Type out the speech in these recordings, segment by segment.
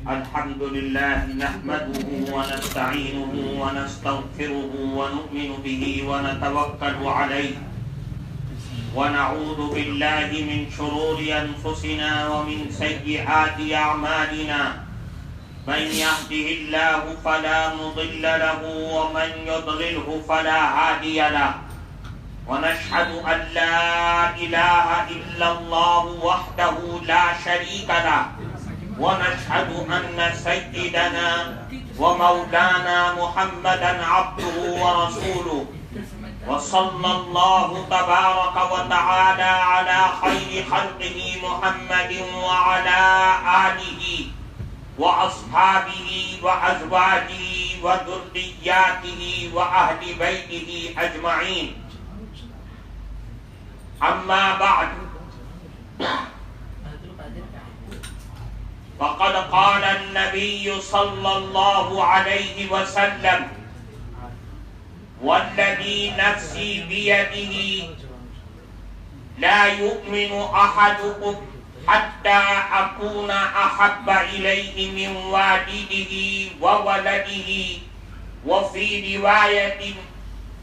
الحمد لله نحمده ونستعينه ونستغفره ونؤمن به ونتوكل عليه ونعوذ بالله من شرور أنفسنا ومن سيئات أعمالنا من يهده الله فلا مضل له ومن يضلله فلا هادي له ونشهد أن لا إله إلا الله وحده لا شريك له ونشهد أن سيدنا ومولانا محمدا عبده ورسوله وصلى الله تبارك وتعالى على خير خلقه محمد وعلى آله وأصحابه وأزواجه وذرياته وأهل بيته أجمعين أما بعد فقد قال النبي صلى الله عليه وسلم والذي نفسي بيده لا يؤمن أحدكم حتى أكون أحب إليه من والده وولده وفي رواية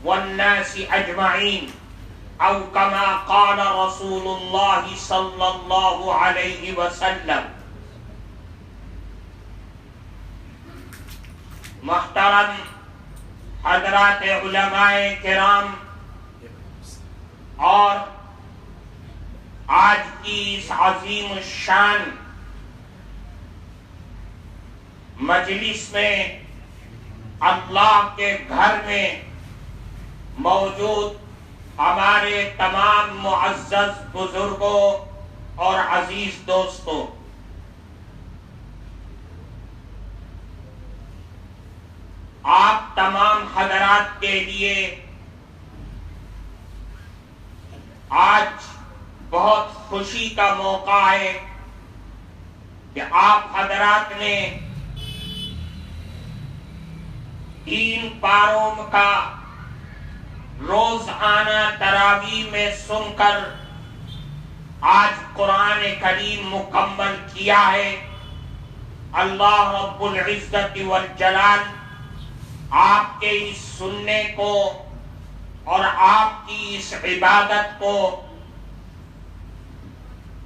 والناس أجمعين أو كما قال رسول الله صلى الله عليه وسلم. محترم حضرات علماء کرام اور آج کی اس عظیم الشان مجلس میں اللہ کے گھر میں موجود ہمارے تمام معزز بزرگوں اور عزیز دوستوں، آپ تمام حضرات کے لیے آج بہت خوشی کا موقع ہے کہ آپ حضرات نے 3 پاروں کا روزانہ تراویح میں سن کر آج قرآن کریم مکمل کیا ہے. اللہ رب العزت والجلال آپ کے اس سننے کو اور آپ کی اس عبادت کو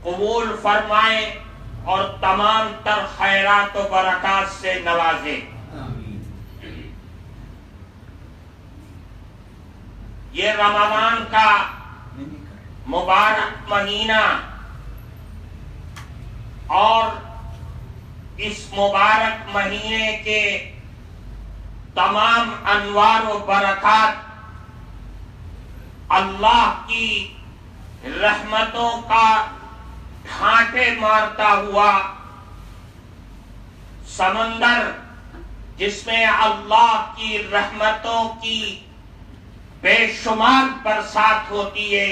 قبول فرمائے اور تمام تر خیرات و برکات سے نوازے. یہ رمضان کا مبارک مہینہ اور اس مبارک مہینے کے تمام انوار و برکات اللہ کی رحمتوں کا ڈھانٹے مارتا ہوا سمندر، جس میں اللہ کی رحمتوں کی بے شمار برسات ہوتی ہے.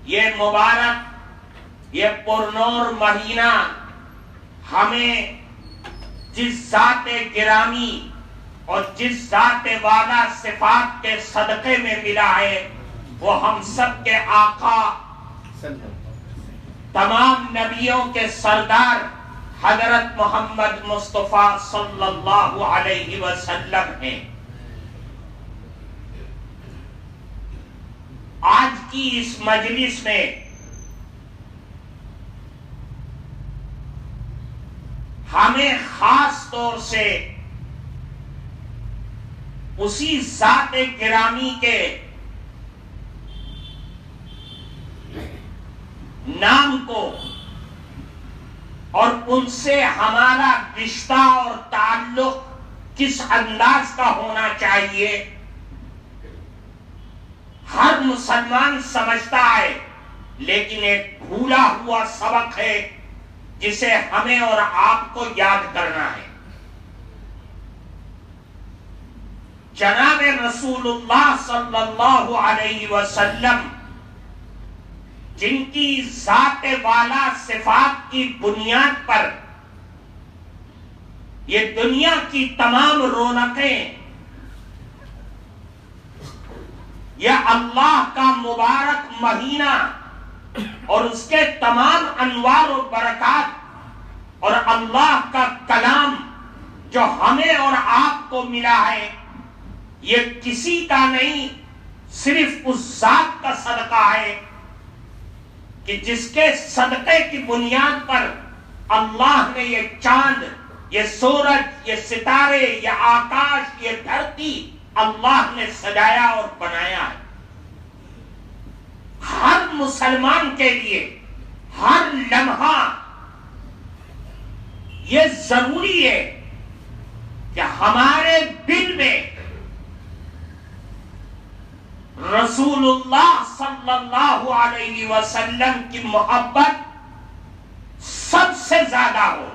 یہ مبارک، یہ پرنور مہینہ ہمیں جس ذات گرامی اور جس ذات والا صفات کے صدقے میں ملا ہے وہ ہم سب کے آقا تمام نبیوں کے سردار حضرت محمد مصطفیٰ صلی اللہ علیہ وسلم ہیں. آج کی اس مجلس میں ہمیں خاص طور سے اسی ذات گرامی کے نام کو اور ان سے ہمارا رشتہ اور تعلق کس انداز کا ہونا چاہیے ہر مسلمان سمجھتا ہے، لیکن ایک بھولا ہوا سبق ہے جسے ہمیں اور آپ کو یاد کرنا ہے. جناب رسول اللہ صلی اللہ علیہ وسلم جن کی ذات والا صفات کی بنیاد پر یہ دنیا کی تمام رونقیں، یہ اللہ کا مبارک مہینہ اور اس کے تمام انوار و برکات اور اللہ کا کلام جو ہمیں اور آپ کو ملا ہے یہ کسی کا نہیں، صرف اس ذات کا صدقہ ہے کہ جس کے صدقے کی بنیاد پر اللہ نے یہ چاند، یہ سورج، یہ ستارے، یہ آکاش، یہ دھرتی اللہ نے سجایا اور بنایا ہے۔ ہر مسلمان کے لیے ہر لمحہ یہ ضروری ہے کہ ہمارے دل میں رسول اللہ صلی اللہ علیہ وسلم کی محبت سب سے زیادہ ہو،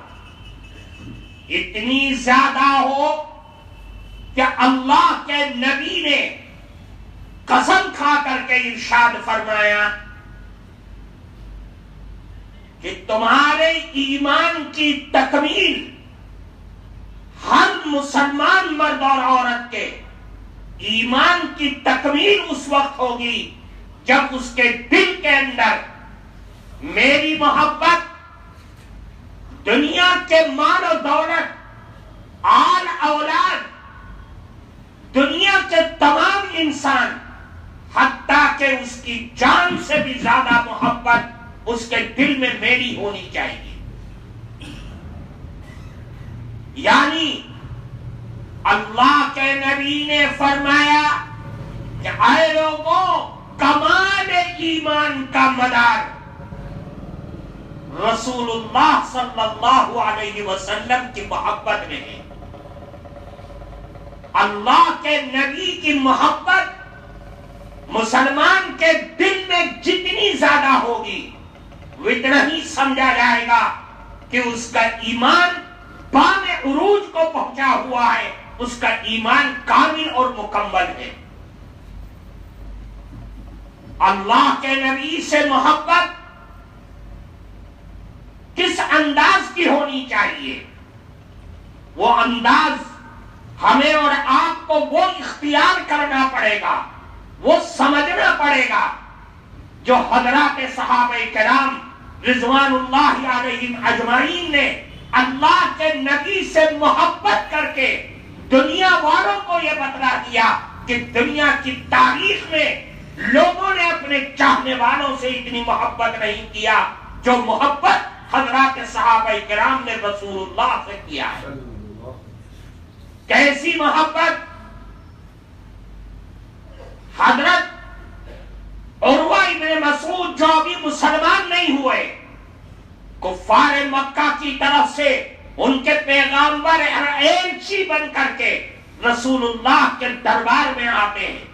اتنی زیادہ ہو کہ اللہ کے نبی نے قسم کھا کر کے ارشاد فرمایا کہ تمہارے ایمان کی تکمیل ہر مسلمان مرد اور عورت کے ایمان کی تکمیل اس وقت ہوگی جب اس کے دل کے اندر میری محبت، دنیا کے مال و دولت، آل اولاد، دنیا کے تمام انسان، حتیٰ کہ اس کی جان سے بھی زیادہ محبت اس کے دل میں میری ہونی چاہیے۔ یعنی اللہ کے نبی نے فرمایا کہ اے لوگوں، کمال ایمان کا مدار رسول اللہ صلی اللہ علیہ وسلم کی محبت میں ہے۔ اللہ کے نبی کی محبت مسلمان کے دل میں جتنی زیادہ ہوگی اتنا ہی سمجھا جائے گا کہ اس کا ایمان بام عروج کو پہنچا ہوا ہے، اس کا ایمان کامل اور مکمل ہے۔ اللہ کے نبی سے محبت کس انداز کی ہونی چاہیے؟ وہ انداز ہمیں اور آپ کو وہ اختیار کرنا پڑے گا، وہ سمجھنا پڑے گا جو حضرات صحابہ کرام رضوان اللہ علیہم اجمعین نے اللہ کے نبی سے محبت کر کے دنیا والوں کو یہ بتلا دیا کہ دنیا کی تاریخ میں لوگوں نے اپنے چاہنے والوں سے اتنی محبت نہیں کیا جو محبت حضرات صحابہ کرام نے رسول اللہ سے کیا ہے۔ کیسی محبت؟ حضرت عروہ ابن مسعود جو ابھی مسلمان نہیں ہوئے، کفار مکہ کی طرف سے ان کے پیغامبر ایلچی بن کر کے رسول اللہ کے دربار میں آتے ہیں۔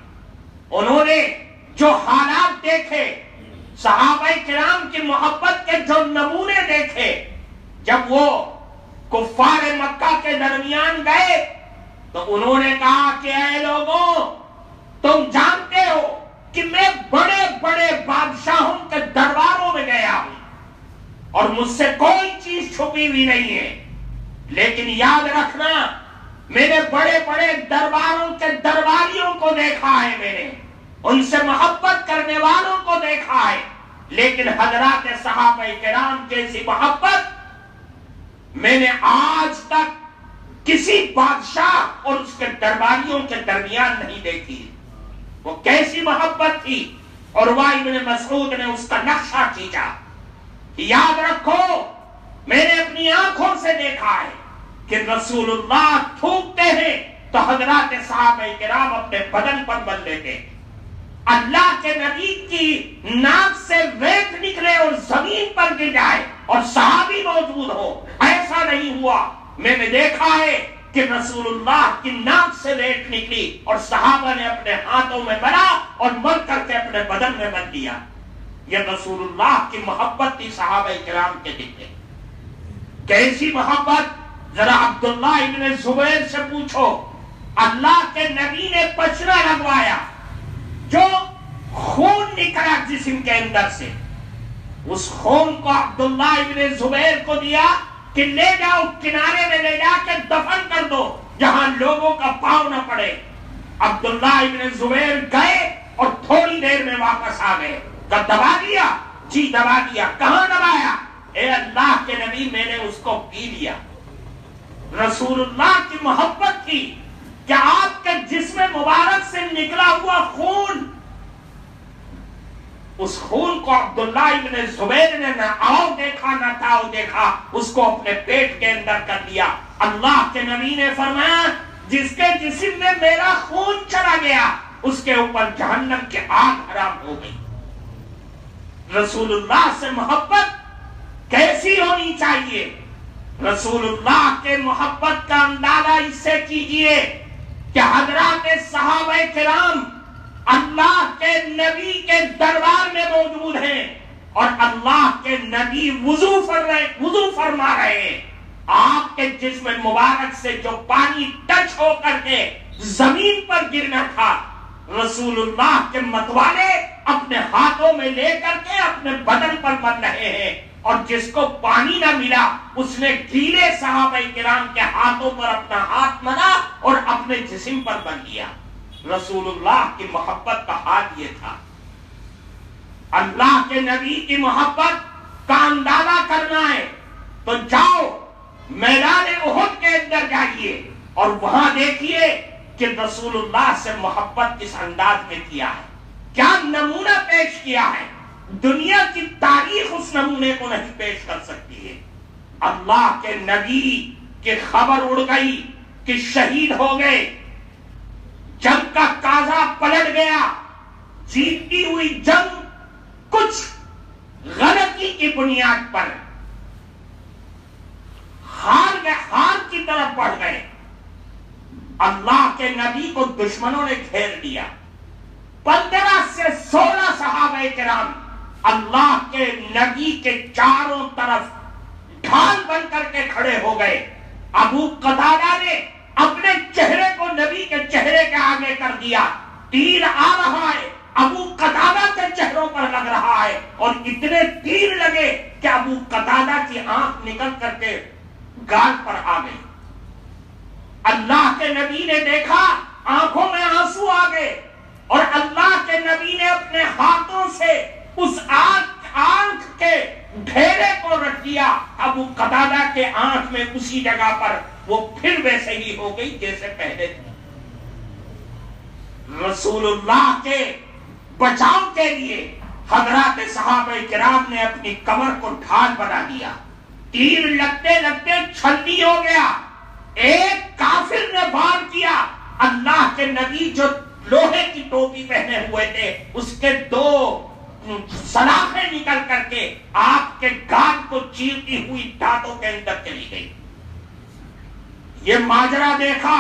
انہوں نے جو حالات دیکھے، صحابہ کرام کی محبت کے جو نمونے دیکھے، جب وہ کفار مکہ کے درمیان گئے تو انہوں نے کہا کہ اے لوگوں، تم جانتے ہو کہ میں بڑے بڑے بادشاہوں کے درباروں میں گیا ہوں اور مجھ سے کوئی چیز چھپی ہوئی نہیں ہے، لیکن یاد رکھنا میں نے بڑے بڑے درباروں کے درباریوں کو دیکھا ہے، میں نے ان سے محبت کرنے والوں کو دیکھا ہے، لیکن حضرات صحابہ کرام جیسی محبت میں نے آج تک کسی بادشاہ اور اس کے درباریوں کے درمیان نہیں دیکھی۔ وہ کیسی محبت تھی؟ عروہ ابن مسعود نے اس کا نقشہ کھینچا۔ یاد رکھو، میں نے اپنی آنکھوں سے دیکھا ہے کہ رسول اللہ تھوکتے ہیں تو حضرات صحابہ کرام اپنے بدن پر بن لیتے ہیں۔ اللہ کے نبی کی ناک سے ریت نکلے اور زمین پر گر جائے اور صحابی موجود ہو، ایسا نہیں ہوا۔ میں نے دیکھا ہے کہ رسول اللہ کی ناک سے ریت نکلی اور صحابہ نے اپنے ہاتھوں میں بنا اور مل کر کے اپنے بدن میں بن دیا۔ یہ رسول اللہ کی محبت تھی صحابہ کرام کے دل میں۔ کیسی محبت؟ ذرا عبداللہ ابن زبیر سے پوچھو، اللہ کے نبی نے پچنا لگوایا، جو خون نکلا جسم کے اندر سے، اس خون کو عبداللہ ابن زبیر کو دیا کہ لے جاؤ، کنارے میں لے جا کے دفن کر دو جہاں لوگوں کا پاؤں نہ پڑے۔ عبداللہ ابن زبیر گئے اور تھوڑی دیر میں واپس آ گئے۔ کب دبا دیا؟ جی دبا دیا۔ کہاں دبایا؟ اے اللہ کے نبی میں نے اس کو پی لیا. رسول اللہ کی محبت تھی کہ آپ کے جسم مبارک سے نکلا ہوا خون، اس خون کو عبداللہ ابن زبیر نے نہ آؤ دیکھا نہ تاؤ دیکھا، اس کو اپنے پیٹ کے اندر کر لیا. اللہ کے نبی نے فرمایا جس کے جسم میں میرا خون چلا گیا اس کے اوپر جہنم کی آگ حرام ہو گئی. رسول اللہ سے محبت کیسی ہونی چاہیے؟ رسول اللہ کے محبت کا اندازہ اس سے کیجئے کہ حضرات صحابہ کرام اللہ کے نبی کے دربار میں موجود ہیں اور اللہ کے نبی وضو فرما رہے ہیں. آپ کے جسم مبارک سے جو پانی ٹچ ہو کر کے زمین پر گرنا تھا، رسول اللہ کے متوالے اپنے ہاتھوں میں لے کر کے اپنے بدن پر بن رہے ہیں، اور جس کو پانی نہ ملا اس نے گیلے صحابہ کرام کے ہاتھوں پر اپنا ہاتھ ملا اور اپنے جسم پر بن لیا. رسول اللہ کی محبت کا حال یہ تھا. اللہ کے نبی کی محبت کا اندازہ کرنا ہے تو جاؤ میدان احد کے اندر جائیے اور وہاں دیکھیے کہ رسول اللہ سے محبت کس انداز میں کیا ہے، کیا نمونہ پیش کیا ہے. دنیا کی تاریخ اس نمونے کو نہیں پیش کر سکتی ہے. اللہ کے نبی کی خبر اڑ گئی کہ شہید ہو گئے، جنگ کا قاضا پلٹ گیا، جیتتی ہوئی جنگ کچھ غلطی کی بنیاد پر ہار کی طرف بڑھ گئے. اللہ کے نبی کو دشمنوں نے گھیر لیا. 15 سے 16 صحابہ کرام اللہ کے نبی کے چاروں طرف ڈھال بن کر کے کھڑے ہو گئے. ابو قتادہ نے اپنے چہرے کو نبی کے چہرے کے آگے کر دیا. تیر آ رہا ہے، ابو قتادہ کے چہروں پر لگ رہا ہے، اور اتنے تیر لگے کہ ابو قتادہ کی آنکھ نکل کر کے گال پر آ گئی. اللہ کے نبی نے دیکھا، آنکھوں میں آنسو آ گئے، اور اللہ کے نبی نے اپنے ہاتھوں سے اس آنکھ کے ڈھیرے کو رکھ دیا. ابو قتادہ کے آنکھ میں اسی جگہ پر وہ پھر ویسے ہی ہو گئی جیسے پہلے تھی. رسول اللہ کے بچاؤ کے لیے حضرات صحابہ کرام نے اپنی کمر کو ڈھال بنا دیا. تیر لگتے لگتے چھلنی ہو گیا. ایک کافر نے وار کیا. اللہ کے نبی جو لوہے کی ٹوپی پہنے ہوئے تھے اس کے 2 سلاخیں نکل کر کے آپ کے گال کو چیرتی ہوئی دانتوں کے اندر چلی گئی. یہ ماجرا دیکھا،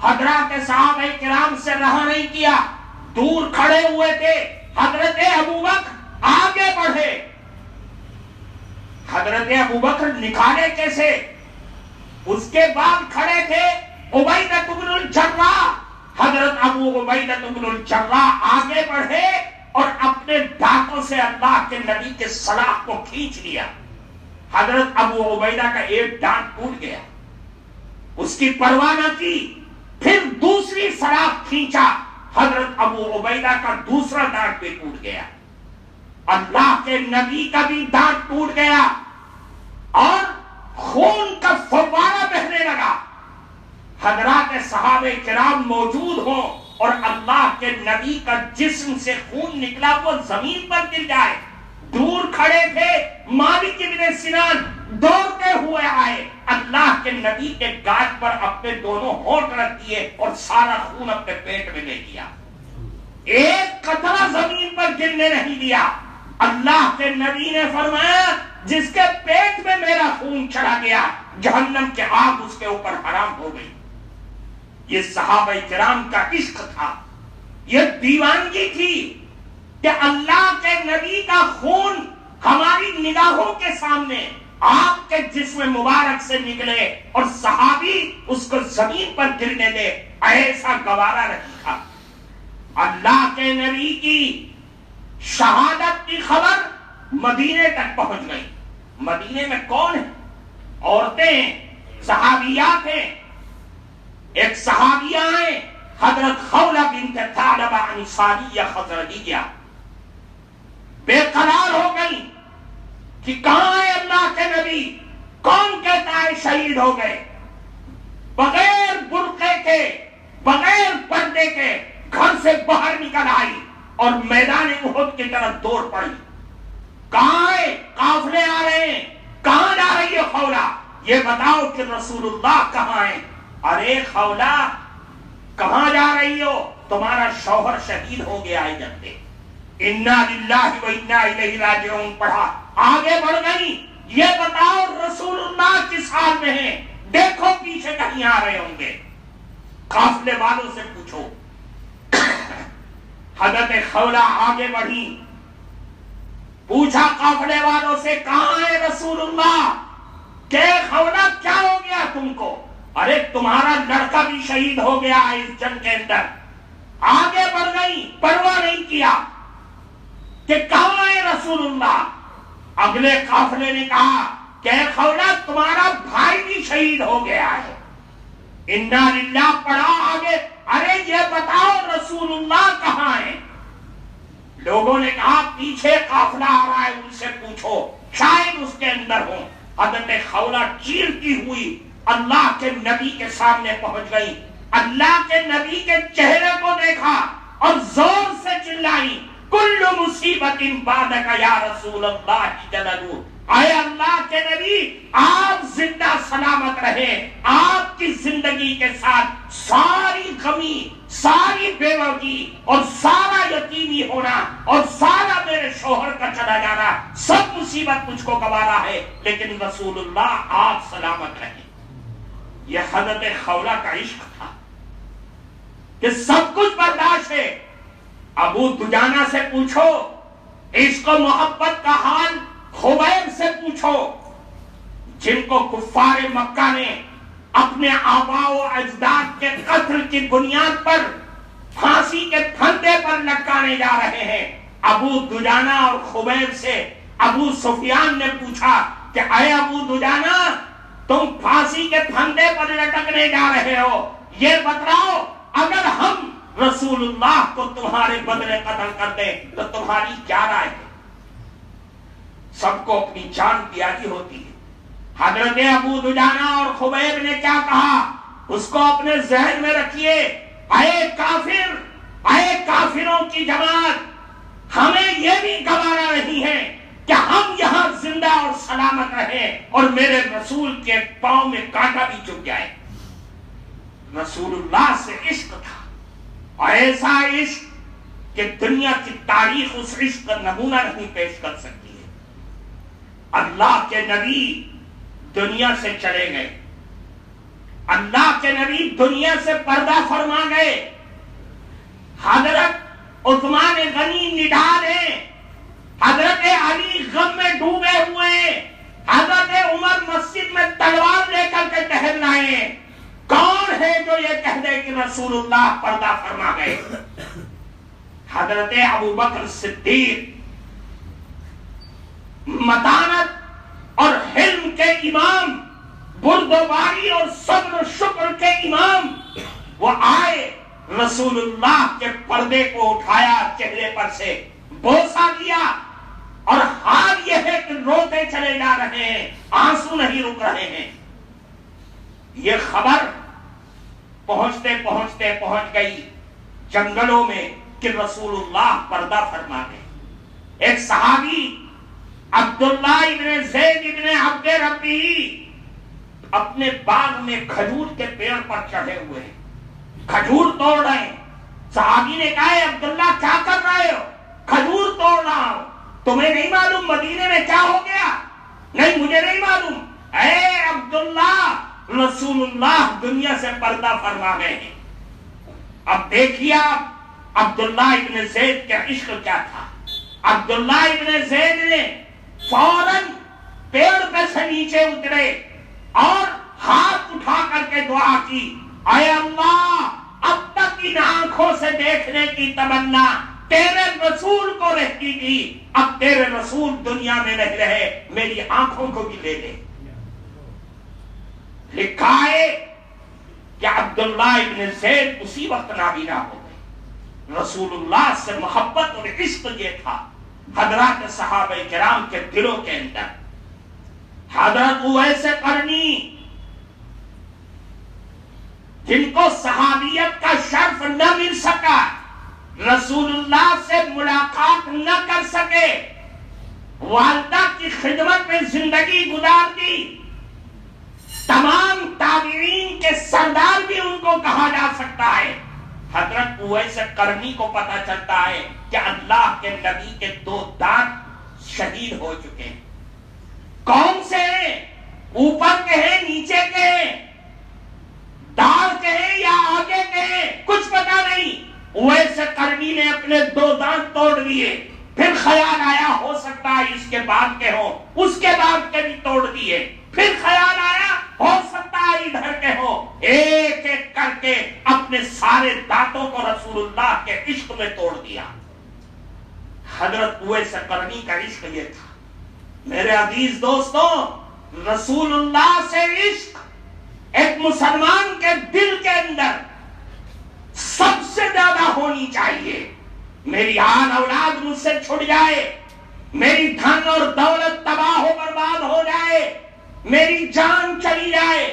حضرات صحابہ کرام سے رہا نہیں کیا، دور کھڑے ہوئے تھے. حضرت ابوبکر آگے بڑھے. حضرت ابوبکر نکالے کیسے؟ اس کے بعد کھڑے تھے عبیدہ بن الجراح. حضرت ابو عبیدہ بن الجراح آگے بڑھے اور اپنے دانتوں سے اللہ کے نبی کے سلاخ کو کھینچ لیا. حضرت ابو عبیدہ کا ایک دانت ٹوٹ گیا، اس کی پرواہ نہ کی. پھر دوسری سلاخ کھینچا، حضرت ابو عبیدہ کا دوسرا دانت بھی ٹوٹ گیا. اللہ کے نبی کا بھی دانت ٹوٹ گیا اور خون کا فوارہ بہنے لگا. حضرات صحابہ کرام موجود ہوں اور اللہ کے نبی کا جسم سے خون نکلا وہ زمین پر گر جائے. دور کھڑے تھے مالک ابن سنان دوڑتے ہوئے آئے، اللہ کے نبی کے گال پر اپنے دونوں ہونٹ رکھ دیے اور سارا خون اپنے پیٹ میں لے لیا. ایک قطرہ زمین پر گرنے نہیں دیا. اللہ کے نبی نے فرمایا جس کے پیٹ میں میرا خون چلا گیا جہنم کے آگ اس کے اوپر حرام ہو گئی. یہ صحابہ کرام کا عشق تھا، یہ دیوانگی تھی کہ اللہ کے نبی کا خون ہماری نگاہوں کے سامنے آپ کے جسم مبارک سے نکلے اور صحابی اس کو زمین پر گرنے دے، ایسا گوارا نہیں تھا. اللہ کے نبی کی شہادت کی خبر مدینے تک پہنچ گئی. مدینے میں کون ہے؟ عورتیں، صحابیات ہیں. ایک صحابیہ ہیں حضرت خولہ بنت ثعلبہ انصاریہ خزرجیہ، بے قرار ہو گئی. کہ کہاں ہے اللہ کے نبی؟ کون کہتا ہے شہید ہو گئے؟ بغیر برقعے کے، بغیر پردے کے گھر سے باہر نکل آئی اور میدان احد کی طرف دوڑ پڑی. کہاں ہے؟ قافلے آ رہے ہیں. کہاں جا رہی ہے خولہ؟ یہ بتاؤ کہ رسول اللہ کہاں ہے؟ ارے خولہ کہاں جا رہی ہو؟ تمہارا شوہر شہید ہو گیا ہے جب سے. انا للہ و انا الیہ راجعون پڑھا، آگے بڑھ گئی. یہ بتاؤ رسول اللہ کس حال میں ہیں؟ دیکھو پیچھے کہیں آ رہے ہوں گے. قافلے والوں سے پوچھو. حضرت خولہ آگے بڑھی، پوچھا قافلے والوں سے کہاں ہے رسول اللہ؟ کہ خولہ کیا ہو گیا تم کو؟ ارے تمہارا لڑکا بھی شہید ہو گیا ہے اس جنگ کے اندر. آگے بڑھ گئی، پرواہ نہیں کیا کہ کہاں ہے رسول اللہ. اگلے قافلے نے کہا کہ خولہ تمہارا بھائی بھی شہید ہو گیا ہے. انا للہ پڑھا آگے. ارے یہ بتاؤ رسول اللہ کہاں ہے؟ لوگوں نے کہا پیچھے قافلہ آ رہا ہے، ان سے پوچھو، شاید اس کے اندر ہو. حضرت خولہ چیختی ہوئی اللہ کے نبی کے سامنے پہنچ گئی. اللہ کے نبی کے چہرے کو دیکھا اور زور سے چلائی، کل مصیبت بعدک یا رسول اللہ جللو. اے اللہ کے نبی آپ زندہ سلامت رہے، آپ کی زندگی کے ساتھ ساری غمی، ساری بیوگی اور سارا یتیمی ہونا اور سارا میرے شوہر کا چلا جانا، سب مصیبت مجھ کو گوارا ہے، لیکن رسول اللہ آپ سلامت رہے. یہ حضرت خولہ کا عشق تھا کہ سب کچھ برداشت ہے. ابو دجانہ سے پوچھو عشق و محبت کا حال، خبیب سے پوچھو جن کو کفار مکہ نے اپنے آباء و اجداد کے قتل کی بنیاد پر پھانسی کے پھندے پر لٹکانے جا رہے ہیں. ابو دجانہ اور خبیب سے ابو سفیان نے پوچھا کہ اے ابو دجانہ تم پھانسی کے پھندے پر لٹکنے جا رہے ہو، یہ بتلاؤ اگر ہم رسول اللہ کو تمہارے بدلے قتل کر دیں تو تمہاری کیا رائے ہے؟ سب کو اپنی جان پیاری ہوتی ہے. حضرت ابو دجانہ اور خبیب نے کیا کہا اس کو اپنے ذہن میں رکھیے. اے کافر، اے کافروں کی جماعت، ہمیں یہ بھی گوارا نہیں ہے کہ ہم یہاں زندہ اور سلامت رہیں اور میرے رسول کے پاؤں میں کانٹا بھی چبھ جائے. رسول اللہ سے عشق تھا، اور ایسا عشق کہ دنیا کی تاریخ اس عشق کا نمونہ نہیں پیش کر سکتی ہے. اللہ کے نبی دنیا سے چلے گئے، اللہ کے نبی دنیا سے پردہ فرما گئے. حضرت عثمان غنی نڈال ہیں، حضرت علی غم میں ڈوبے ہوئے ہیں، حضرت عمر مسجد میں تلوار لے کر کے ٹہل رہے ہیں. کون ہے جو یہ کہہ دے کہ رسول اللہ پردہ فرما گئے؟ حضرت ابو بکر صدیق متانت اور حلم کے امام، بردباری اور صبر و شکر کے امام، وہ آئے، رسول اللہ کے پردے کو اٹھایا، چہرے پر سے بوسہ دیا، اور حال یہ ہے کہ روتے چلے جا رہے ہیں، آنسو نہیں رک رہے ہیں. یہ خبر پہنچتے پہنچتے پہنچ گئی جنگلوں میں کہ رسول اللہ پردہ فرما گئے. ایک صحابی عبداللہ ابن زید ابن عبد ربی اپنے باغ میں کھجور کے پیڑ پر چڑھے ہوئے ہیں، کھجور توڑ رہے ہیں. صحابی نے کہا ہے عبداللہ کیا کر رہے ہو؟ کھجور توڑ رہا ہوں. تمہیں نہیں معلوم مدینے میں کیا ہو گیا؟ نہیں مجھے نہیں معلوم. اے عبداللہ رسول اللہ دنیا سے پردہ فرما گئے ہیں. اب دیکھیے آپ عبداللہ ابن زید کا عشق کیا تھا. عبداللہ ابن زید نے فوراً پیڑ پہ سے نیچے اترے اور ہاتھ اٹھا کر کے دعا کی، اے اللہ اب تک ان آنکھوں سے دیکھنے کی تمنا تیرے رسول کو رہتی تھی، اب تیرے رسول دنیا میں نہیں رہے، میری آنکھوں کو بھی لے لے. لکھا ہے کہ عبداللہ ابن زید اسی وقت نابینا ہو گئے. رسول اللہ سے محبت اور عشق یہ تھا حضرات صحابہ کرام کے دلوں کے اندر. حضرت اویس قرنی جن کو صحابیت کا شرف نہ مل سکا، رسول اللہ سے ملاقات نہ کر سکے، والدہ کی خدمت میں زندگی گزار دی، تمام تابعین کے سردار بھی ان کو کہا جا سکتا ہے، حضرت اویس قرنی کو پتہ چلتا ہے کہ اللہ کے نبی کے 2 دانت شہید ہو چکے ہیں۔ کون سے ہیں؟ اوپر کے ہیں، نیچے کے ہیں، دار کے ہیں یا آگے کے ہیں، کچھ پتا نہیں۔ اویس قرنی نے اپنے 2 دانت توڑ دیے، پھر خیال آیا ہو سکتا ہے اس کے بعد کے ہو، اس کے بعد کے بھی توڑ دیے، پھر خیال آیا ہو سکتا ہے ادھر کے ہو، ایک ایک کر کے اپنے سارے دانتوں کو رسول اللہ کے عشق میں توڑ دیا۔ حضرت اویس قرنی کا عشق یہ تھا۔ میرے عزیز دوستوں، رسول اللہ سے عشق ایک مسلمان کے دل کے اندر سب سے زیادہ ہونی چاہیے۔ میری آن اولاد مجھ سے چھٹ جائے، میری دھن اور دولت تباہ و برباد ہو جائے، میری جان چلی جائے،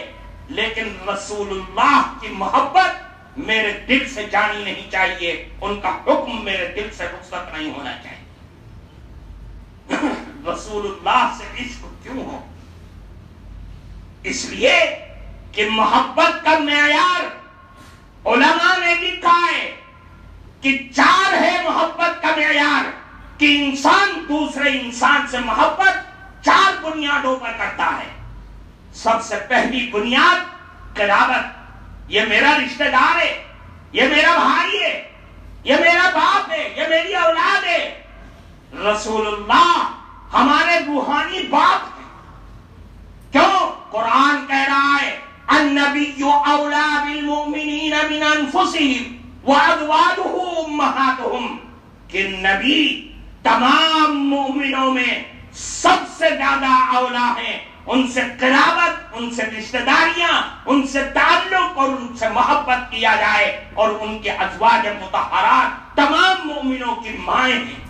لیکن رسول اللہ کی محبت میرے دل سے جانی نہیں چاہیے، ان کا حکم میرے دل سے رخصت نہیں ہونا چاہیے۔ رسول اللہ سے عشق کیوں ہو؟ اس لیے کہ محبت کا معیار علماء نے لکھا ہے کہ 4 ہے محبت کا معیار، کہ انسان دوسرے انسان سے محبت 4 بنیادوں پر کرتا ہے۔ سب سے پہلی بنیاد قرابت، یہ میرا رشتہ دار ہے، یہ میرا بھائی ہے، یہ میرا باپ ہے، یہ میری اولاد ہے۔ رسول اللہ ہمارے روحانی باپ ہیں۔ کیوں؟ قرآن کہہ رہا ہے النبی اولا بالمؤمنین من انفسہم وازواجہ امہاتہم، کہ نبی تمام مومنوں میں سب سے زیادہ اولا ہیں، ان سے قرابت، ان سے رشتہ داریاں، ان سے تعلق اور ان سے محبت کیا جائے، اور ان کے ازواج مطہرات تمام مومنوں کی مائیں ہیں۔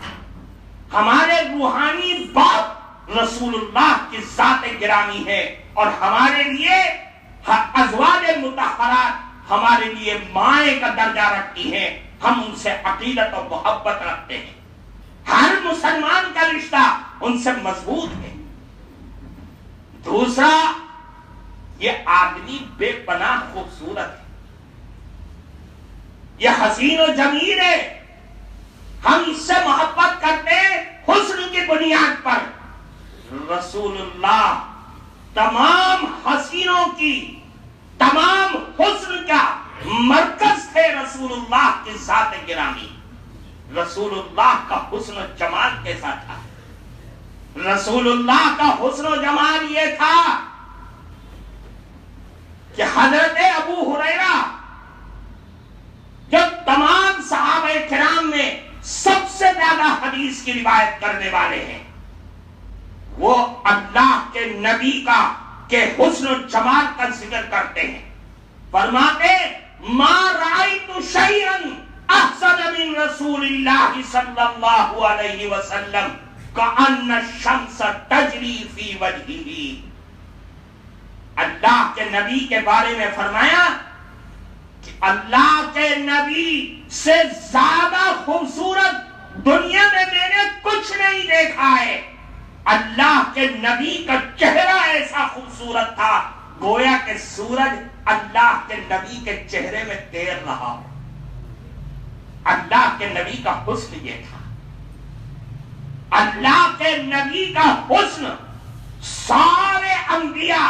ہمارے روحانی باپ رسول اللہ کی ذات گرامی ہے، اور ہمارے لیے ازواج مطہرات ہمارے لیے مائیں کا درجہ رکھتی ہیں، ہم ان سے عقیدت اور محبت رکھتے ہیں۔ ہر مسلمان کا رشتہ ان سے مضبوط ہے۔ دوسرا، یہ آدمی بے پناہ خوبصورت ہے، یہ حسین و جمیل ہے، ہم اس سے محبت کرتے ہیں حسن کی بنیاد پر۔ رسول اللہ تمام حسینوں کی، تمام حسن کا مرکز تھے رسول اللہ کی ذات گرامی۔ رسول اللہ کا حسن و جمال کیسا تھا؟ رسول اللہ کا حسن و جمال یہ تھا کہ حضرت ابو ہریرہ جو تمام صحابہ کرام میں سب سے زیادہ حدیث کی روایت کرنے والے ہیں، وہ اللہ کے نبی کا کہ حسن و جمال کا ذکر کرتے ہیں، فرماتے ما رأیت شیئا احسن من رسول اللہ صلی اللہ علیہ وسلم کأن الشمس تجری فی وجہہ۔ اللہ کے نبی کے بارے میں فرمایا کہ اللہ کے نبی سے زیادہ خوبصورت دنیا میں میں نے کچھ نہیں دیکھا ہے۔ اللہ کے نبی کا چہرہ ایسا خوبصورت تھا، گویا کہ سورج اللہ کے نبی کے چہرے میں تیر رہا۔ اللہ کے نبی کا حسن یہ تھا۔ اللہ کے نبی کا حسن سارے انبیاء،